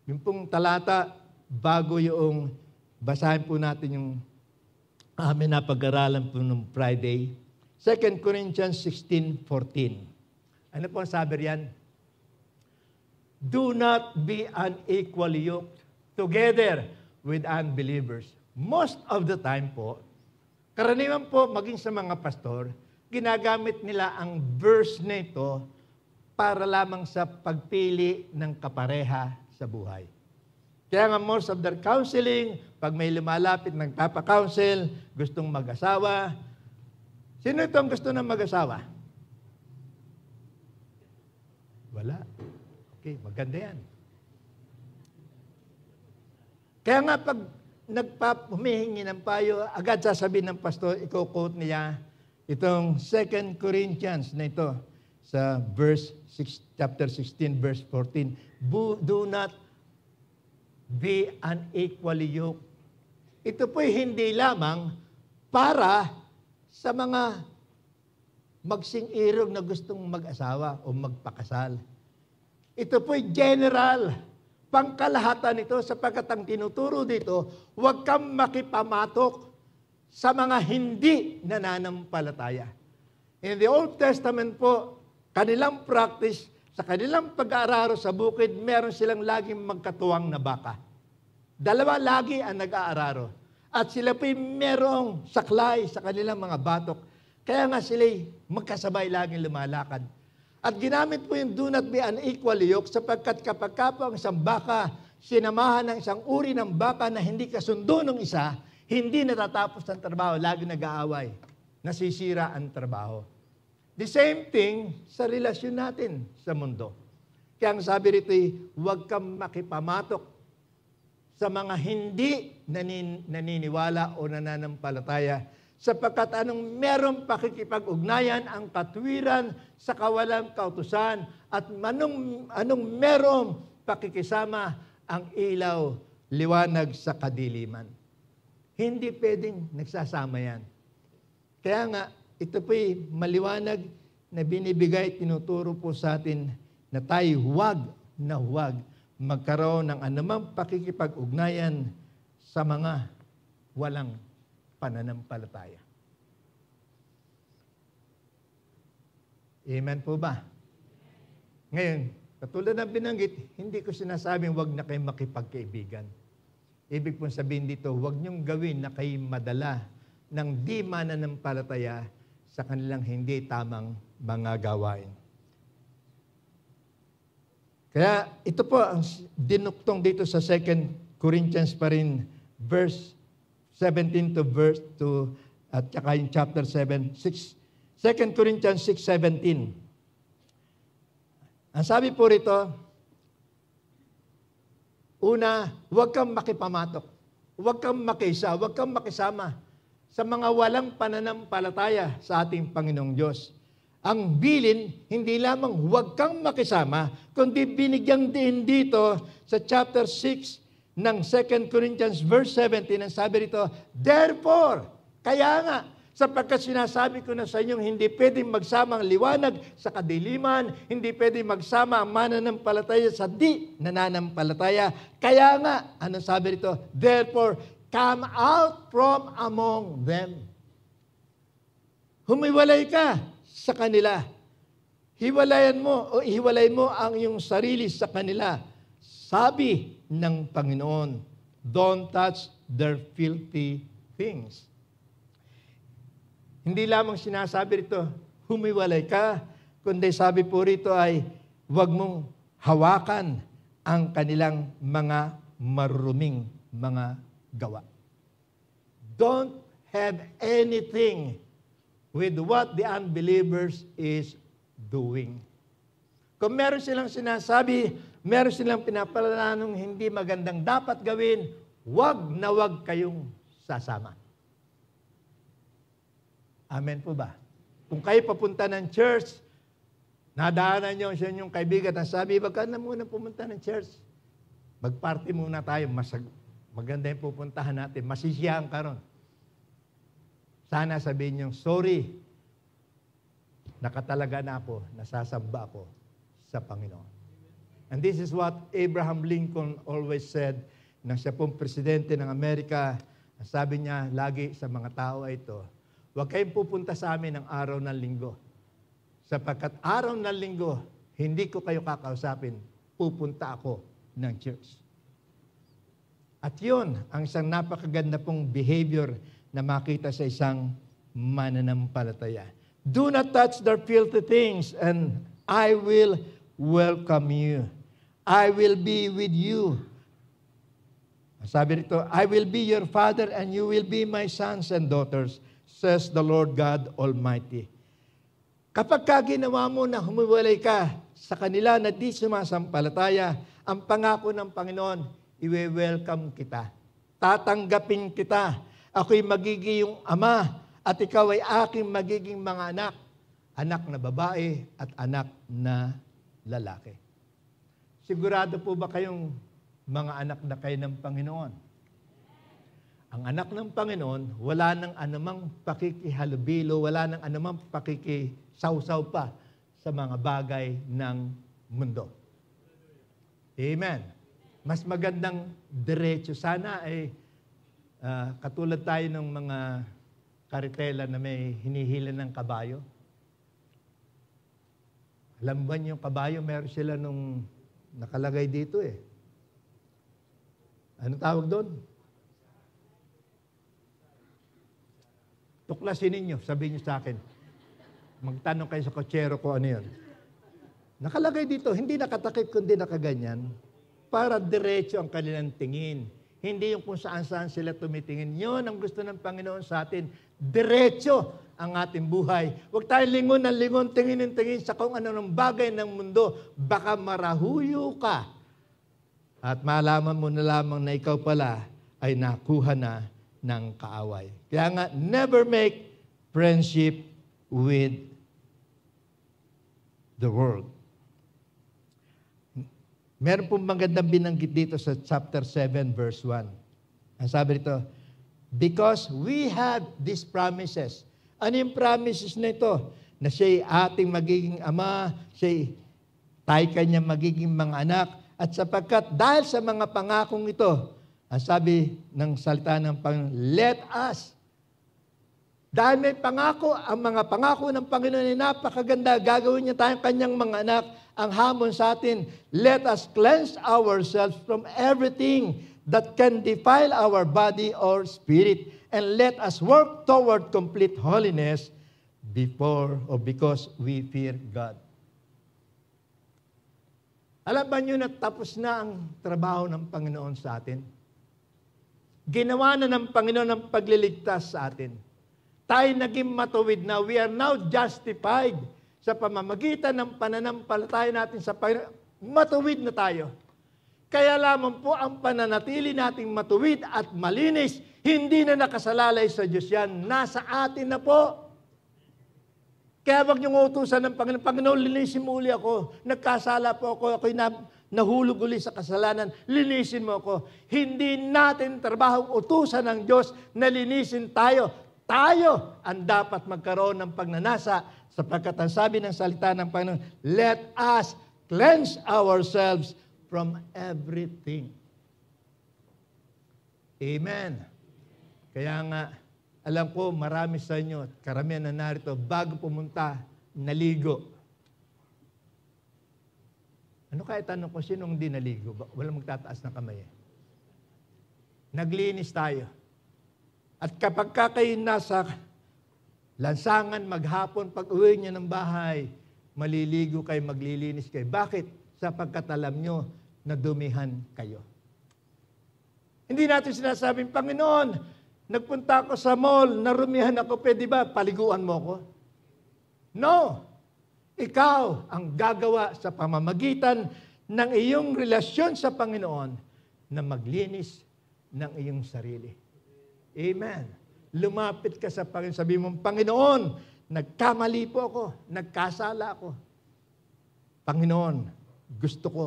Yung pong talata, bago yung basahin po natin yung amin na pag-aralan po nung Friday. 2 Corinthians 16:14. Ano po ang sabi riyan? Do not be unequally yoked together with unbelievers. Most of the time po, karaniwan po maging sa mga pastor, ginagamit nila ang verse na ito para lamang sa pagpili ng kapareha sa buhay. Kaya nga most of their counseling, pag may lumalapit ng counsel, gustong mag-asawa. Sino itong gusto ng mag-asawa? Wala. Okay, maganda yan. Kaya nga pag humihingi ng payo, agad sasabihin ng pastor, i-quote niya itong 2 Corinthians na ito sa chapter 16, verse 14. Do not be unequally yoked. Ito po'y hindi lamang para sa mga magsing-irog na gustong mag-asawa o magpakasal. Ito po'y general, pangkalahatan ito sapagkat ang tinuturo dito, huwag kang makipamatok sa mga hindi nananampalataya. In the Old Testament po, kanilang practice, sa kanilang pag-aararo sa bukid, meron silang laging magkatuwang na baka. Dalawa lagi ang nag-aararo. At sila po'y merong saklay sa kanilang mga batok. Kaya nga sila'y magkasabay laging lumalakad. At ginamit po yung do not be unequally yoked sapagkat kapag po ang isang baka, sinamahan ng isang uri ng baka na hindi kasundo ng isa, hindi natatapos ng trabaho, lagi nag-aaway. Nasisira ang trabaho. The same thing sa relasyon natin sa mundo. Kaya ang sabi rito huwag kang makipamatok sa mga hindi naniniwala o nananampalataya sapagkat anong merong pakikipag-ugnayan ang katwiran sa kawalang kautusan at anong merong pakikisama ang ilaw, liwanag sa kadiliman. Hindi pwedeng nagsasama yan. Kaya nga, ito po'y maliwanag na binibigay, tinuturo po sa atin na tayo huwag magkaroon ng anumang pakikipag-ugnayan sa mga walang pananampalataya. Amen po ba? Ngayon, katulad ng binanggit, hindi ko sinasabing huwag na kayo makipagkaibigan. Ibig pong sabihin dito, huwag niyong gawin na kayo madala ng di mananampalataya sa kanilang hindi tamang mga gawain. Kaya ito po ang dinuktong dito sa 2 Corinthians pa rin, verse 17 to verse 2, at saka yung chapter 7, 2 Corinthians 6:17. Ang sabi po rito, una, huwag kang makipamatok, huwag kang makisa, huwag kang makisama sa mga walang pananampalataya sa ating Panginoong Diyos. Ang bilin, hindi lamang huwag kang makisama, kundi binigyang din dito sa chapter 6 ng 2 Corinthians verse 17, ang sabi rito, therefore, kaya nga, sapagkat sinasabi ko na sa inyong hindi pwedeng magsama ang liwanag sa kadiliman, hindi pwedeng magsama ang mananampalataya sa di nananampalataya. Kaya nga, anong sabi rito? Therefore, come out from among them. Humiwalay ka sa kanila. Hiwalayan mo ang iyong sarili sa kanila. Sabi ng Panginoon, don't touch their filthy things. Hindi lamang sinasabi rito, humiwalay ka, kundi sabi po rito ay, huwag mong hawakan ang kanilang mga maruruming mga gawa. Don't have anything with what the unbelievers is doing. Kung meron silang sinasabi, meron silang pinapalanong hindi magandang dapat gawin, wag na wag kayong sasama. Amen po ba? Kung kayo papunta ng church, nadaanan nyo sa inyong kaibigan at sabi, wag ka na muna pumunta ng church. Mag-party muna tayo, maganda yung pupuntahan natin, masisiyahan ka ron. Sana sabihin niyo, sorry, nakatalaga na ako, nasasamba ako sa Panginoon. And this is what Abraham Lincoln always said nang siya pong presidente ng Amerika. Sabi niya lagi sa mga tao ito, huwag kayong pupunta sa amin ng araw ng linggo. Sapagkat araw ng linggo, hindi ko kayo kakausapin, pupunta ako ng church. At yun, ang isang napakaganda pong behavior na makita sa isang mananampalataya. Do not touch their filthy things, and I will welcome you. I will be with you. Sabi rito, I will be your father, and you will be my sons and daughters, says the Lord God Almighty. Kapag ginawa mo na humiwalay ka sa kanila na di sumasampalataya, ang pangako ng Panginoon, i-welcome kita. Tatanggapin kita. Ako'y magiging iyong ama at ikaw ay aking magiging mga anak. Anak na babae at anak na lalaki. Sigurado po ba kayong mga anak na kayo ng Panginoon? Ang anak ng Panginoon, wala nang anumang pakikihalubilo, wala nang anumang pakikisawsaw pa sa mga bagay ng mundo. Amen. Mas magandang diretso sana ay katulad tayo ng mga karitela na may hinihila ng kabayo. Alam ba niyo yung kabayo, meron sila nung nakalagay dito eh. Ano tawag doon? Tuklasin ninyo, sabihin niyo sa akin. Magtanong kayo sa kotsero ko ano yun. Nakalagay dito, hindi nakatakip kundi nakaganyan para diretso ang kanilang tingin. Hindi yung kung saan-saan sila tumitingin. Yun ang gusto ng Panginoon sa atin. Diretso ang ating buhay. Huwag tayo lingon ng lingon, tingin ng tingin sa kung ano ng bagay ng mundo. Baka marahuyo ka. At malaman mo na lamang na ikaw pala ay nakuha na ng kaaway. Kaya nga, never make friendship with the world. Meron pong magandang binanggit dito sa chapter 7, verse 1. Ang sabi rito, because we have these promises. Ano yung promises na ito? Na siya'y ating magiging ama, tayo kanyang magiging mga anak, at sapagkat dahil sa mga pangakong ito, ang sabi ng salita ng Panginoon, let us. Dahil may pangako, ang mga pangako ng Panginoon ay napakaganda, gagawin niya tayong kanyang mga anak. Ang hamon sa atin, let us cleanse ourselves from everything that can defile our body or spirit, and let us work toward complete holiness because we fear God. Alam ba nyo na tapos na ang trabaho ng Panginoon sa atin? Ginawa na ng Panginoon ang pagliligtas sa atin. Tayo naging matuwid na. We are now justified sa pamamagitan ng pananampalataya natin sa Panginoon. Matuwid na tayo. Kaya lamang po ang pananatili nating matuwid at malinis, hindi na nakasalalay sa Diyos yan. Nasa atin na po. Kaya wag niyong utusan ng Panginoon, Panginoon, linisin mo uli ako. Nagkasala po ako, ako'y nahulog uli sa kasalanan. Linisin mo ako. Hindi natin trabaho utusan ng Diyos na linisin tayo. Tayo ang dapat magkaroon ng pagnanasa sapagkat ang sabi ng salita ng Panginoon, let us cleanse ourselves from everything. Amen. Kaya nga, alam ko, marami sa inyo, karamihan na narito, bago pumunta, naligo. Ano kaya tanong ko, sinong hindi naligo? Walang magtataas ng kamay. Naglinis tayo. At kapag kayo nasa lansangan, maghapon, pag uwi niyo ng bahay, maliligo kayo, maglilinis kayo. Bakit? Sapagkat alam nyo na dumihan kayo. Hindi natin sinasabing, Panginoon, nagpunta ako sa mall, narumihan ako, pwede ba paliguan mo ko? No! Ikaw ang gagawa sa pamamagitan ng iyong relasyon sa Panginoon na maglinis ng iyong sarili. Amen. Lumapit ka sa Panginoon, sabi mo, Panginoon, nagkamali po ako, nagkasala ako. Panginoon, gusto ko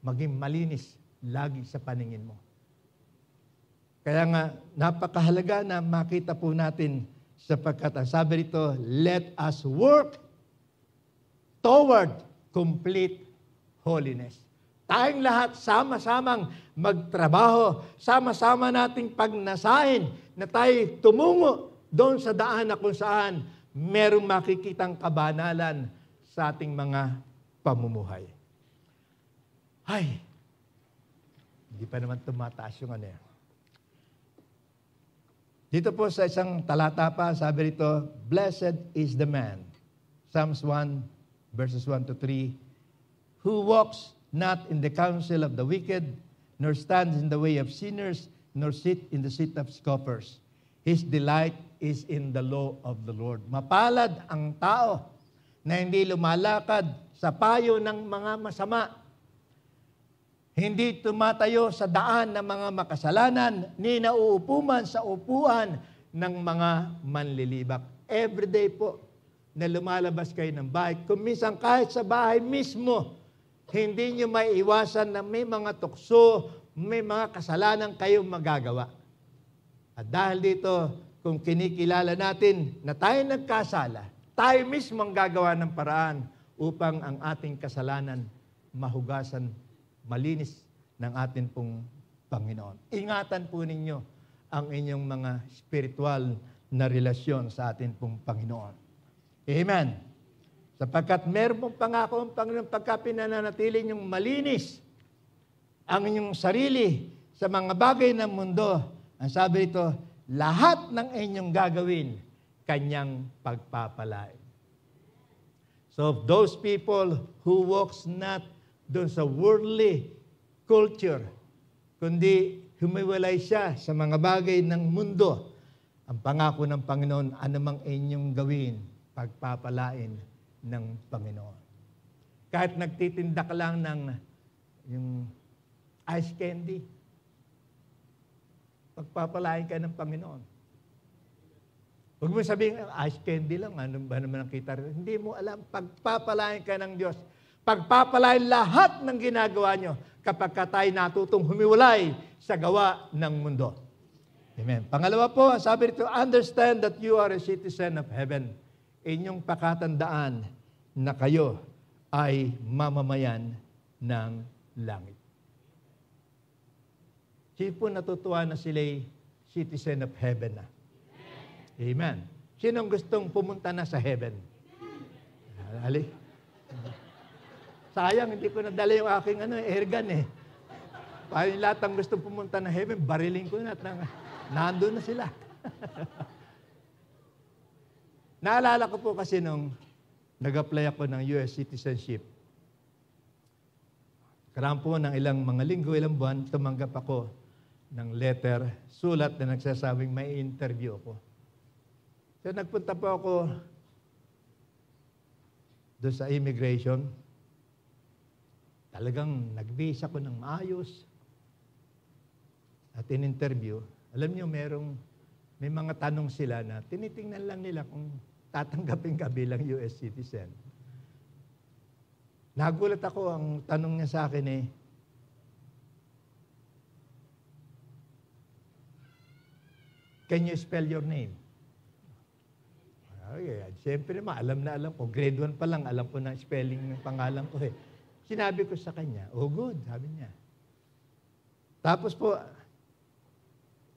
maging malinis lagi sa paningin mo. Kaya nga, napakahalaga na makita po natin sapagkat ang sabi rito, let us work toward complete holiness. Tayong lahat sama-samang magtrabaho, sama-sama nating pagnasain na tayo tumungo doon sa daan na kung saan merong makikitang kabanalan sa ating mga pamumuhay. Ay, hindi pa naman tumataas yung ano yan. Dito po sa isang talata pa, sabi rito, blessed is the man, Psalms 1, verses 1 to 3, who walks not in the counsel of the wicked, nor stands in the way of sinners, nor sit in the seat of scoffers. His delight is in the law of the Lord. Mapalad ang tao na hindi lumalakad sa payo ng mga masama, hindi tumatayo sa daan ng mga makasalanan, ni nauupuman sa upuan ng mga manlilibak. Everyday po na lumalabas kayo ng bahay, kung minsan kahit sa bahay mismo, hindi nyo maiiwasan na may mga tukso, may mga kasalanan kayong magagawa. At dahil dito, kung kinikilala natin na tayo nagkasala, tayo mismo ang gagawa ng paraan upang ang ating kasalanan mahugasan, malinis ng ating pong Panginoon. Ingatan po ninyo ang inyong mga spiritual na relasyon sa ating pong Panginoon. Amen. Sapagkat meron pong pangako ang Panginoon pagka pinananatili ninyong malinis ang inyong sarili sa mga bagay ng mundo. Ang sabi ito, lahat ng inyong gagawin, kanyang pagpapalain. So those people who walks not doon sa worldly culture, kundi humiwalay siya sa mga bagay ng mundo, ang pangako ng Panginoon, anumang inyong gawin, pagpapalain ng Panginoon. Kahit nagtitinda ka lang ng yung ice candy, Pagpapalain ka ng Panginoon. Huwag mo sabihin, ice candy lang, ano ba naman ang kita rin? Hindi mo alam, pagpapalain ka ng Diyos. Pagpapalain lahat ng ginagawa nyo kapag ka tayo natutong humiwalay sa gawa ng mundo. Amen. Pangalawa po, sabi rito, understand that you are a citizen of heaven. Inyong pakatandaan na kayo ay mamamayan ng langit. Sino po natutuwa na sila'y citizen of heaven na? Amen. Sinong gustong pumunta na sa heaven? Ali? Sayang, hindi ko nadala yung aking airgun eh. Parang lahat ang gustong pumunta na heaven, bariling ko na at nandun na sila. Naalala ko po kasi nung nag-apply ako ng US citizenship. Karaan po ng ilang mga linggo, ilang buwan, tumanggap ako ng letter, sulat na nagsasabing may interview ako. So nagpunta po ako doon sa immigration. Talagang nag-visa ko ng maayos. At in-interview, alam niyo, may mga tanong sila na tinitingnan lang nila kung tatanggapin ka bilang US citizen. Nagulat ako, ang tanong niya sa akin can you spell your name? Siyempre naman, alam na alam ko. Grade 1 pa lang, alam ko na spelling ng pangalan ko eh. Sinabi ko sa kanya, oh good, sabi niya. Tapos po,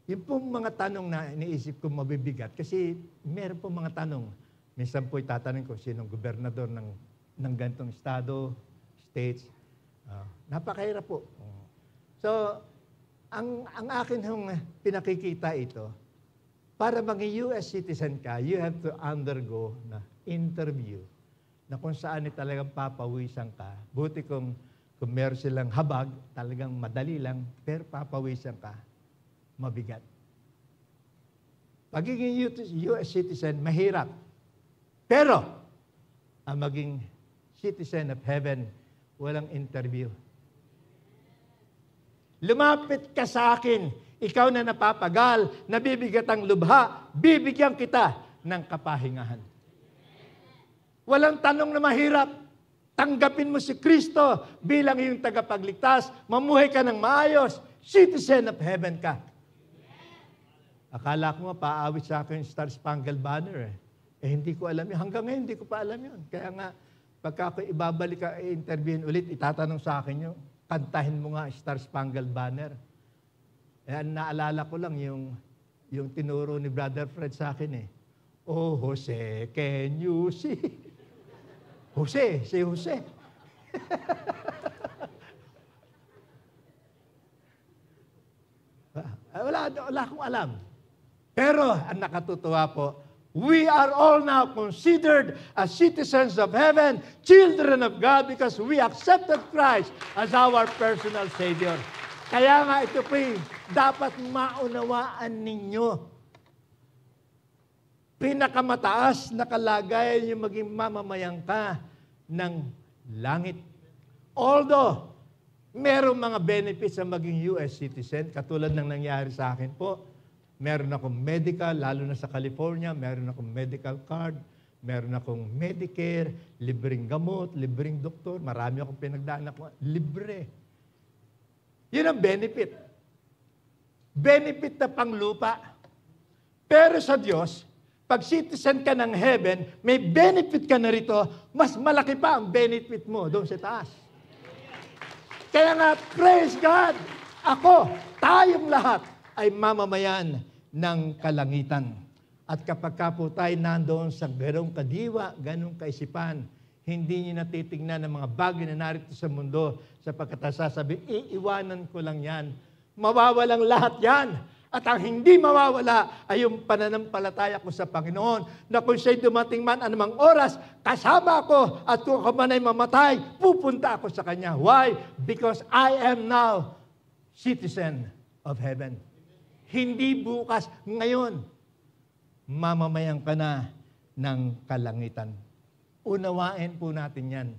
yung pong mga tanong na iniisip ko mabibigat, kasi meron po mga tanong. Minsan po itatanong ko, sinong gobernador ng ganitong estado, states. Napakahirap po. So, ang akin hong pinakikita ito, para maging US citizen ka, you have to undergo na interview na kung saan talagang papawisan ka. Buti kung meron silang habag, talagang madali lang, pero papawisan ka, mabigat. Pagiging US citizen, mahirap. Pero, ang maging citizen of heaven, walang interview. Lumapit ka sa akin, ikaw na napapagal, nabibigat ang lubha, bibigyan kita ng kapahingahan. Walang tanong na mahirap. Tanggapin mo si Kristo bilang iyong tagapagligtas, mamuhay ka ng maayos, citizen of heaven ka. Akala ko paawit sa akin yung Star Spangled Banner hindi ko alam yun. Hanggang ngayon, hindi ko pa alam yun. Kaya nga, pagka ako ibabalik ka, interviewin ulit, itatanong sa akin yun, kantahin mo nga Star Spangled Banner. Naalala ko lang yung tinuro ni Brother Fred sa akin Oh, Jose, can you see? Jose, si Jose. wala akong alam. Pero, ang nakatutuwa po, we are all now considered as citizens of heaven, children of God, because we accepted Christ as our personal Savior. Kaya nga ito po dapat maunawaan ninyo. Pinakamataas na kalagayan yung maging mamamayang ka ng langit. Although, merong mga benefits sa maging US citizen, katulad ng nangyari sa akin po. Meron akong medical, lalo na sa California, meron akong medical card, meron akong Medicare, libreng gamot, libreng doktor, marami akong pinagdaan ako, libre. Yun ang benefit. Benefit na panglupa. Pero sa Diyos, pag citizen ka ng heaven, may benefit ka na rito, mas malaki pa ang benefit mo doon sa taas. Kaya nga, praise God! Ako, tayong lahat ay mamamayan ng kalangitan. At kapag ka po tayo nandoon sa ganong kadiwa, ganong kaisipan, hindi niyo natitignan ng mga bagay na narito sa mundo sapagkat sasabi, iiwanan ko lang yan. Mawawalang lahat yan. At ang hindi mawawala ay yung pananampalataya ko sa Panginoon na kung siya'y dumating man anumang oras, kasama ako at kung ako man ay mamatay, pupunta ako sa Kanya. Why? Because I am now citizen of heaven. Hindi bukas, ngayon, mamamayan ka na ng kalangitan. Unawain po natin yan.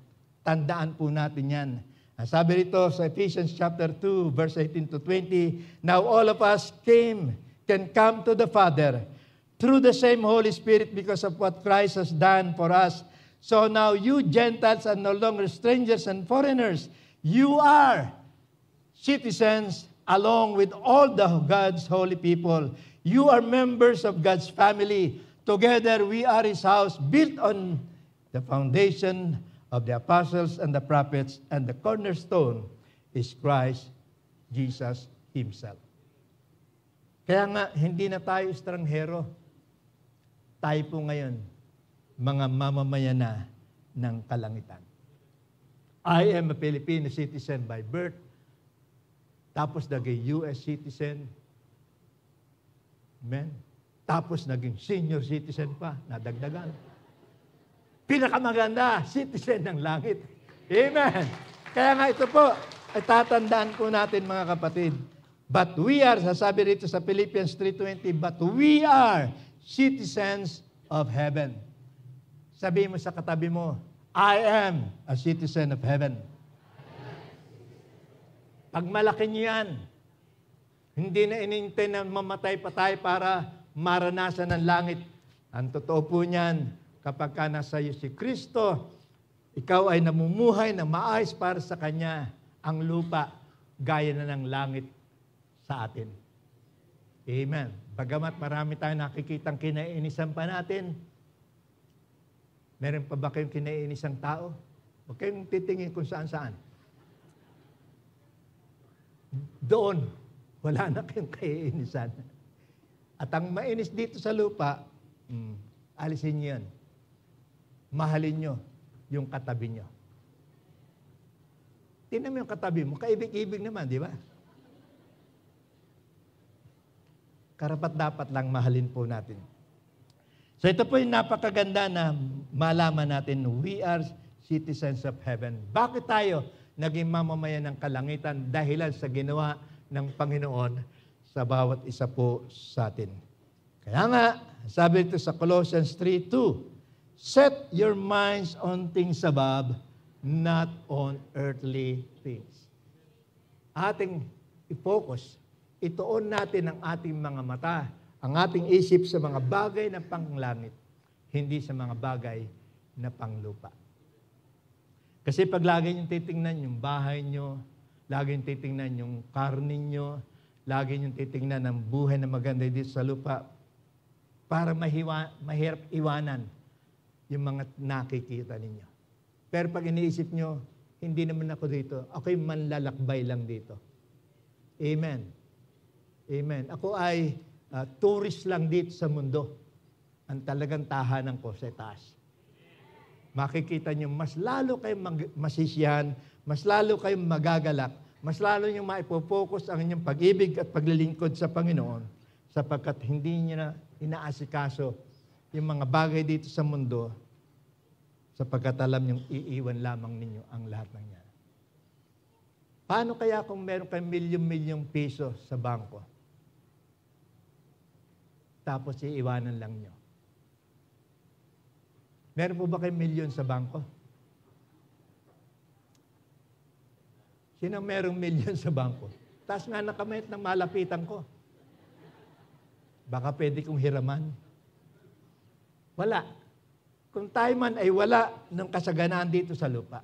Tandaan po natin yan. Ang sabi rito sa Ephesians chapter 2, verse 18 to 20, now all of us can come to the Father through the same Holy Spirit because of what Christ has done for us. So now you Gentiles are no longer strangers and foreigners. You are citizens along with all the God's holy people. You are members of God's family. Together we are His house, built on the foundation of the apostles and the prophets, and the cornerstone is Christ Jesus Himself. Kaya nga, hindi na tayo estranghero. Tayo po ngayon, mga mamamayan na ng kalangitan. I am a Filipino citizen by birth, tapos naging US citizen. Amen. Tapos naging senior citizen pa, nadagdagan. Pinakamaganda, citizen ng langit. Amen. Kaya nga ito po, ay tatandaan po natin mga kapatid. But we are, sasabi rito sa Philippians 3:20, but we are citizens of heaven. Sabihin mo sa katabi mo, I am a citizen of heaven. Pag malaki niyo yan, hindi na inintay na mamatay pa tayo para maranasan ng langit. Ang totoo po niyan, kapag ka nasa iyo si Kristo, ikaw ay namumuhay na maayos para sa Kanya. Ang lupa, gaya na ng langit sa atin. Amen. Bagamat marami tayong nakikitang kinaiinisan pa natin, meron pa ba kayong kinaiinisang tao? Huwag kayong titingin kung saan-saan. Doon, wala na kayong kaiinisan. At ang mainis dito sa lupa, alisin niyo yan. Mahalin nyo yung katabi nyo. Tingnan mo yung katabi mo, kaibig-ibig naman, di ba? Karapat-dapat lang mahalin po natin. So ito po yung napakaganda na malaman natin, we are citizens of heaven. Bakit tayo naging mamamayan ng kalangitan? Dahilan sa ginawa ng Panginoon sa bawat isa po sa atin. Kaya nga, sabi ito sa Colossians 3:2, set your minds on things above, not on earthly things. Ating i-focus, ituon natin ang ating mga mata, ang ating isip sa mga bagay na panglangit, hindi sa mga bagay na panglupa. Kasi pag lagi niyong titingnan yung bahay niyo, lagi niyong titingnan yung karne niyo, lagi niyong titingnan ang buhay na maganda dito sa lupa, para mahirap iwanan yung mga nakikita ninyo. Pero pag iniisip nyo, hindi naman ako dito. Ako'y manlalakbay lang dito. Amen. Amen. Ako ay tourist lang dito sa mundo. Ang talagang tahanan ko sa taas. Makikita nyo, mas lalo kayong masisiyahan, mas lalo kayong magagalak, mas lalo nyo maipopokus ang inyong pag-ibig at paglilingkod sa Panginoon, sapagkat hindi nyo na inaasikaso yung mga bagay dito sa mundo, sapagkat alam nyo, iiwan lamang ninyo ang lahat ng yan. Paano kaya kung meron kayong milyong-milyong piso sa bangko? Tapos iiwanan lang nyo. Meron po ba kayong milyon sa bangko? Sino merong milyon sa bangko? Taas nga na kamay ng malapitan ko. Baka pwede kong hiraman. Wala. Kung tayo man ay wala ng kasaganaan dito sa lupa.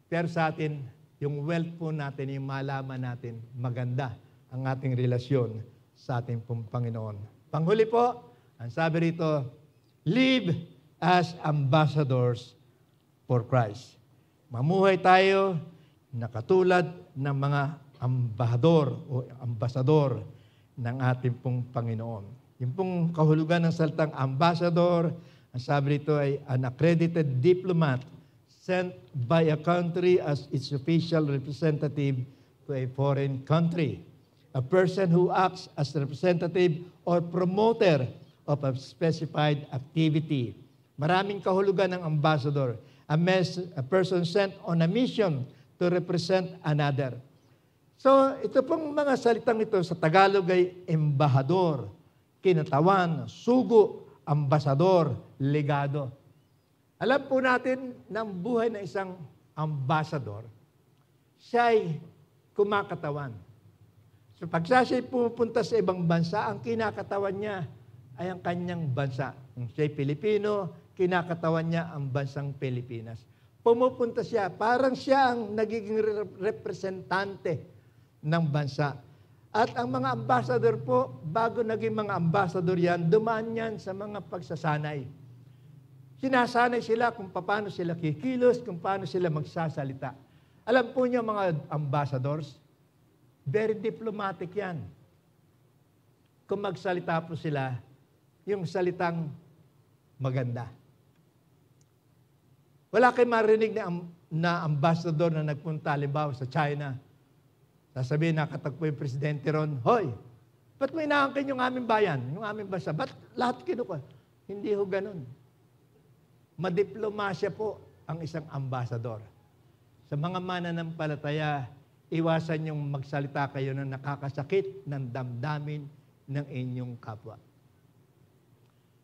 Pero sa atin, yung wealth po natin, yung malaman natin, maganda ang ating relasyon sa ating pong Panginoon. Panghuli po, ang sabi rito, live as ambassadors for Christ. Mamuhay tayo na katulad ng mga ambasador ng ating pong Panginoon. Yung pong kahulugan ng salitang ambassador, ang sabi rito ay an accredited diplomat sent by a country as its official representative to a foreign country. A person who acts as representative or promoter of a specified activity. Maraming kahulugan ng ambassador. A person sent on a mission to represent another. So, ito pong mga salitang ito sa Tagalog ay embahador, kinatawan, sugo, ambasador, legado. Alam po natin na ang buhay ng isang ambassador, siya'y kumakatawan. So pag siya'y pupunta sa ibang bansa, ang kinakatawan niya ay ang kanyang bansa. Kung siya'y Pilipino, kinakatawan niya ang bansang Pilipinas. Pumupunta siya, parang siya ang nagiging representante ng bansa. At ang mga ambassador po, bago naging mga ambassador yan, dumaan yan sa mga pagsasanay. Sinasanay sila kung paano sila kikilos, kung paano sila magsasalita. Alam po niyo mga ambassadors, very diplomatic yan. Kung magsalita po sila, yung salitang maganda. Wala kayong marinig na ambassador na nagpunta, halimbawa sa China. Sasabihin, nakatagpo yung presidente ron, hoy, ba't may inaangkin yung aming bayan, yung aming bansa? Ba't lahat kinuha? Hindi ho ganun. Madiplomasya po ang isang ambassador. Sa mga mananampalataya, iwasan yung magsalita kayo na nakakasakit ng damdamin ng inyong kapwa.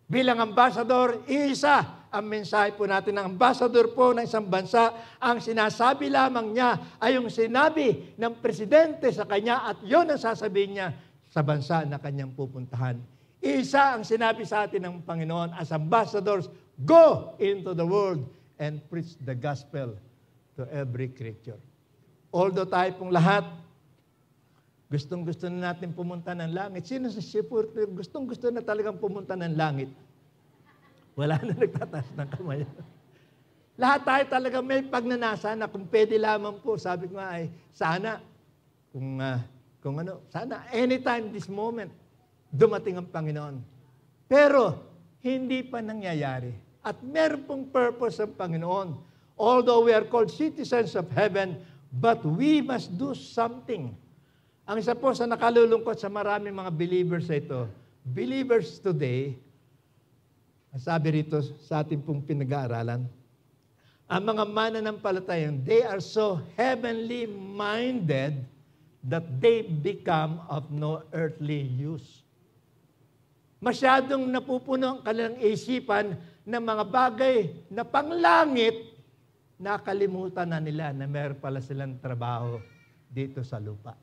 Bilang ambassador, isa ang mensahe po natin ng ambassador po ng isang bansa. Ang sinasabi lamang niya ay yung sinabi ng presidente sa kanya at yun ang sasabihin niya sa bansa na kanyang pupuntahan. Isa ang sinabi sa atin ng Panginoon as ambassadors, go into the world and preach the gospel to every creature. Although tayo pong lahat, gustong-gusto na natin pumunta ng langit. Sino sa sipur, gustong-gusto na talagang pumunta ng langit? Wala na nagtataas ng kamay. Lahat tayo talaga may pagnanasa na kung pwede lamang po, sabi ko nga ay, sana, sana anytime this moment, dumating ang Panginoon. Pero, hindi pa nangyayari. At meron pong purpose ang Panginoon. Although we are called citizens of heaven, but we must do something. Ang isa po sa nakalulungkot sa maraming mga believers sa ito, believers today, sabi rito sa ating pong pinag-aaralan, ang mga mananampalatayang, they are so heavenly minded that they become of no earthly use. Masyadong napupuno ang kanilang isipan ng mga bagay na panglangit, nakalimutan na nila na meron pala silang trabaho dito sa lupa.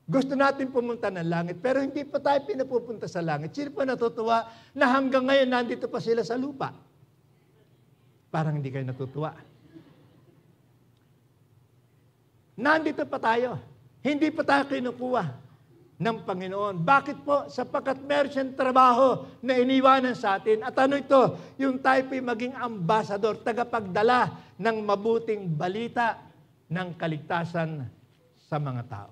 Gusto natin pumunta ng langit, pero hindi pa tayo pinapupunta sa langit. Sino pa natutuwa na hanggang ngayon nandito pa sila sa lupa? Parang hindi kayo natutuwa. Nandito pa tayo. Hindi pa tayo kinukuha ng Panginoon. Bakit po? Sapagkat meron siyang trabaho na iniwanan sa atin. At ano ito? Yung tayo po'y maging ambassador, tagapagdala ng mabuting balita ng kaligtasan sa mga tao.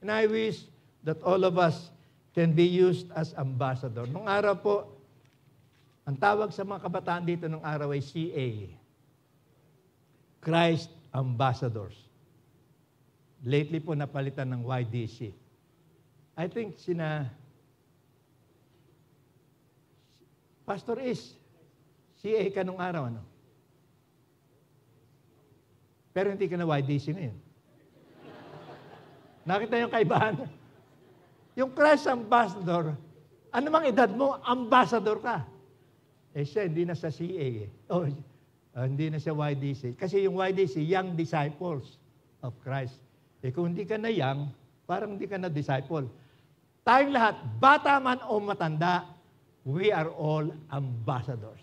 And I wish that all of us can be used as ambassador. Nung araw po, ang tawag sa mga kabataan dito nung araw ay CA. Christ Ambassadors. Lately po napalitan ng YDC. I think Pastor Is, CA ka nung araw, ano? Pero hindi ka na YDC ngayon. Nakita yung kaibahan? Yung Christ Ambassador, anumang edad mo, ambassador ka. Eh siya, hindi na sa CA. Hindi na siya YDC. Kasi yung YDC, Young Disciples of Christ. Eh kung hindi ka na young, parang hindi ka na disciple. Tayong lahat, bata man o matanda, we are all ambassadors.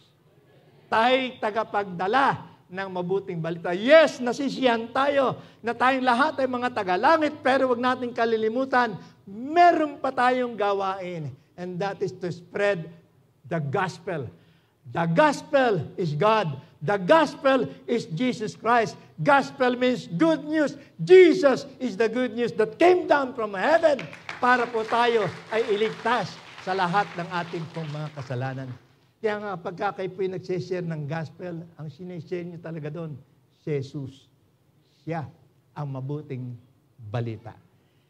Tayo'y tagapagdala ng mabuting balita. Yes, nasisiyan tayo na tayong lahat ay mga tagalangit, pero wag nating kalilimutan, meron pa tayong gawain. And that is to spread the gospel. The gospel is God. The gospel is Jesus Christ. Gospel means good news. Jesus is the good news that came down from heaven para po tayo ay iligtas sa lahat ng ating pong mga kasalanan. Kaya nga, pagka kayo po'y nagsishare ng gospel, ang sinishare niyo talaga doon, si Jesus. Siya ang mabuting balita.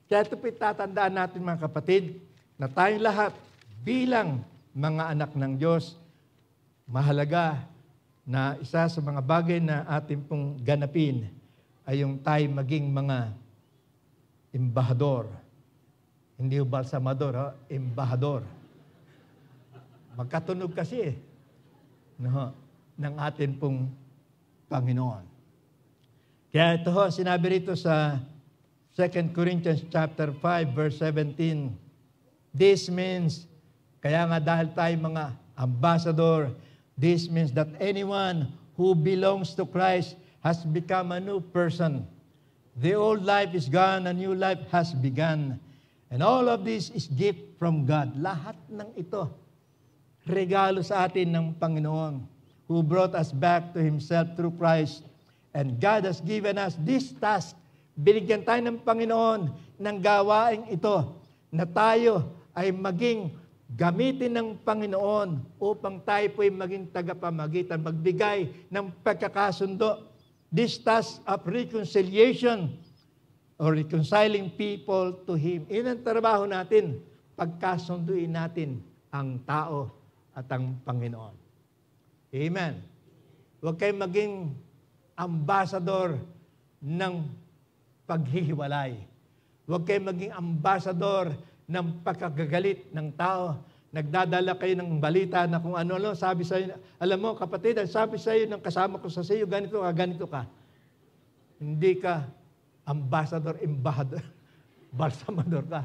Kaya ito po'y tatandaan natin mga kapatid, na tayong lahat bilang mga anak ng Diyos, mahalaga na isa sa mga bagay na ating pong ganapin ay yung tayo maging mga embahador. Hindi yung balsamador, embahador. Magkatunog kasi ng atin pong Panginoon. Kaya ito ho, sinabi rito sa 2 Corinthians chapter 5, verse 17, this means, kaya nga dahil tayo mga ambassador, this means that anyone who belongs to Christ has become a new person. The old life is gone, a new life has begun. And all of this is gift from God. Lahat ng ito, regalo sa atin ng Panginoon, who brought us back to Himself through Christ. And God has given us this task. Binigyan tayo ng Panginoon ng gawaing ito, na tayo ay maging gamitin ng Panginoon upang tayo po ay maging tagapamagitan, magbigay ng pagkakasundo. This task of reconciliation or reconciling people to Him. Iyan ang trabaho natin, pagkasunduin natin ang tao at ang Panginoon. Amen. Huwag kayong maging ambassador ng paghihiwalay. Huwag kayong maging ambassador ng pagkagagalit ng tao. Nagdadala kayo ng balita na kung ano-ano, sabi sa iyo, alam mo kapatid, sabi sa iyo ng kasama ko sa iyo, ganito ka. Hindi ka ambassador, embahador, balsamador ka.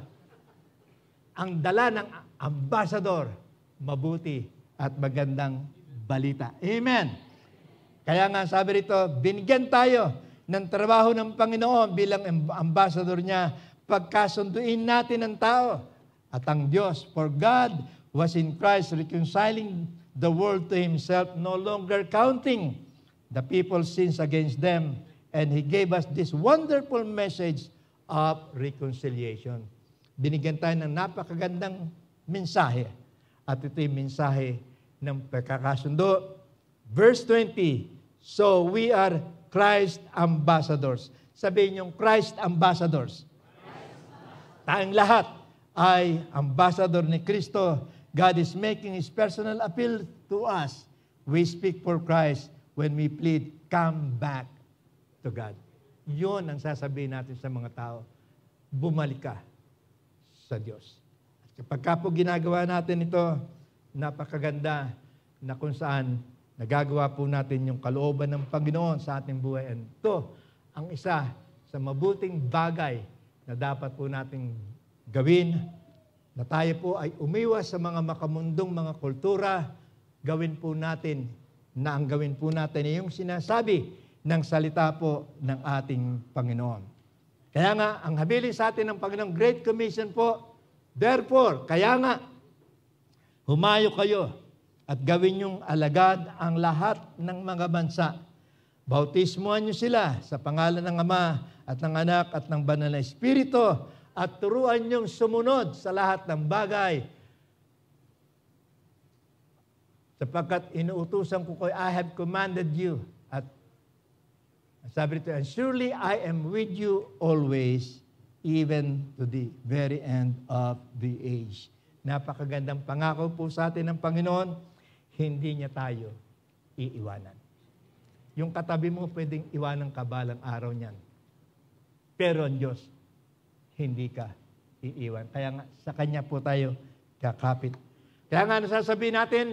Ang dala ng ambassador, mabuti at magandang balita. Amen. Kaya nga sabi rito, binigyan tayo ng trabaho ng Panginoon bilang ambassador niya, pagkasunduin natin ang tao at ang Diyos. For God was in Christ reconciling the world to Himself, no longer counting the people's sins against them. And He gave us this wonderful message of reconciliation. Binigyan tayo ng napakagandang mensahe. At ito yung mensahe ng pagkakasundo. Verse 20, so we are Christ ambassadors. Sabihin niyo, Christ ambassadors. Tayong lahat ay ambassador ni Kristo. God is making His personal appeal to us. We speak for Christ when we plead, come back to God. Yun ang sasabihin natin sa mga tao. Bumalik ka sa Diyos. At kapag po ginagawa natin ito, napakaganda na kung saan nagagawa po natin yung kalooban ng Panginoon sa ating buhay. And ito ang isa sa mabuting bagay na dapat po nating gawin, na tayo po ay umiwas sa mga makamundong mga kultura. Gawin po natin na ang gawin po natin ay yung sinasabi ng salita po ng ating Panginoon. Kaya nga, ang habilin sa atin ng Panginoon, Great Commission po, therefore, kaya nga, humayo kayo at gawin niyong alagad ang lahat ng mga bansa. Bautismuhan niyo sila sa pangalan ng Ama at ng Anak at ng Banal na Espiritu at turuan niyong sumunod sa lahat ng bagay. Sapagkat inuutusan ko kayo, I have commanded you. At sabi rito, and surely I am with you always, even to the very end of the age. Napakagandang pangako po sa atin ng Panginoon, hindi niya tayo iiwanan. Yung katabi mo, pwedeng iwanan ka balang araw niyan. Pero ang Diyos, hindi ka iiwan. Kaya nga, sa Kanya po tayo kakapit. Kaya nga, nasasabihin natin,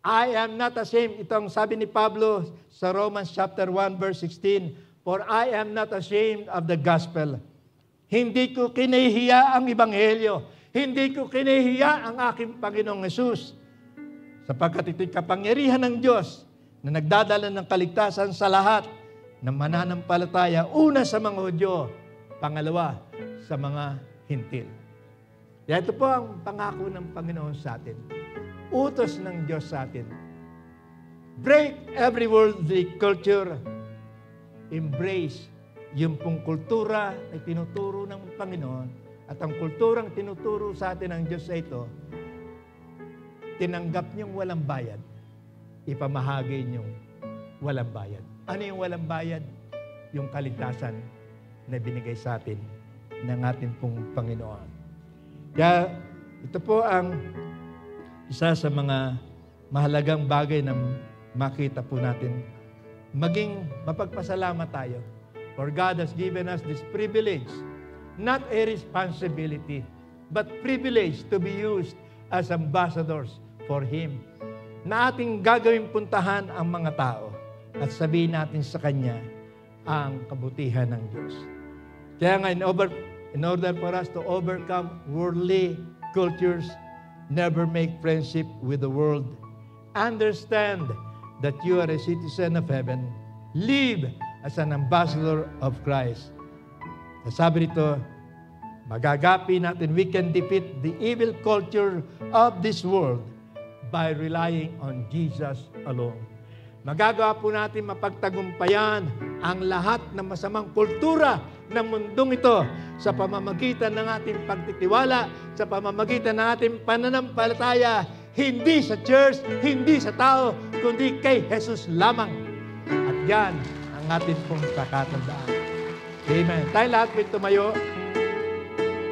I am not ashamed. Ito ang sabi ni Pablo sa Romans chapter 1, verse 16, for I am not ashamed of the gospel. Hindi ko kinahihiya ang Ebanghelyo. Hindi ko kinahihiya ang aking Panginoong Hesus. Sapagkat ito'y kapangyarihan ng Diyos na nagdadala ng kaligtasan sa lahat na mananampalataya, una sa mga Hudyo, pangalawa sa mga Hintil. Kaya ito po ang pangako ng Panginoon sa atin. Utos ng Diyos sa atin. Break every worldly culture. Embrace yung pong kultura na tinuturo ng Panginoon at ang kulturang tinuturo sa atin ng Diyos sa ito, tinanggap niyong walang bayad, ipamahagi niyong walang bayad. Ano yung walang bayad? Yung kaligtasan na binigay sa atin ng ating pong Panginoon. Kaya ito po ang isa sa mga mahalagang bagay na makita po natin. Maging mapagpasalamat tayo. For God has given us this privilege, not a responsibility, but privilege to be used as ambassadors for Him. Na ating gagawin puntahan ang mga tao at sabihin natin sa Kanya, ang kabutihan ng Diyos. Kaya nga, in order for us to overcome worldly cultures, never make friendship with the world. Understand that you are a citizen of heaven. Live as an ambassador of Christ. Sabi rito, magagapi natin, we can defeat the evil culture of this world by relying on Jesus alone. Magagawa po natin mapagtagumpayan ang lahat ng masamang kultura ng mundong ito sa pamamagitan ng ating pagtitiwala, sa pamamagitan ng ating pananampalataya, hindi sa church, hindi sa tao, kundi kay Jesus lamang. At yan ang ating pong kakatandaan. Amen. Tayo lahat may tumayo.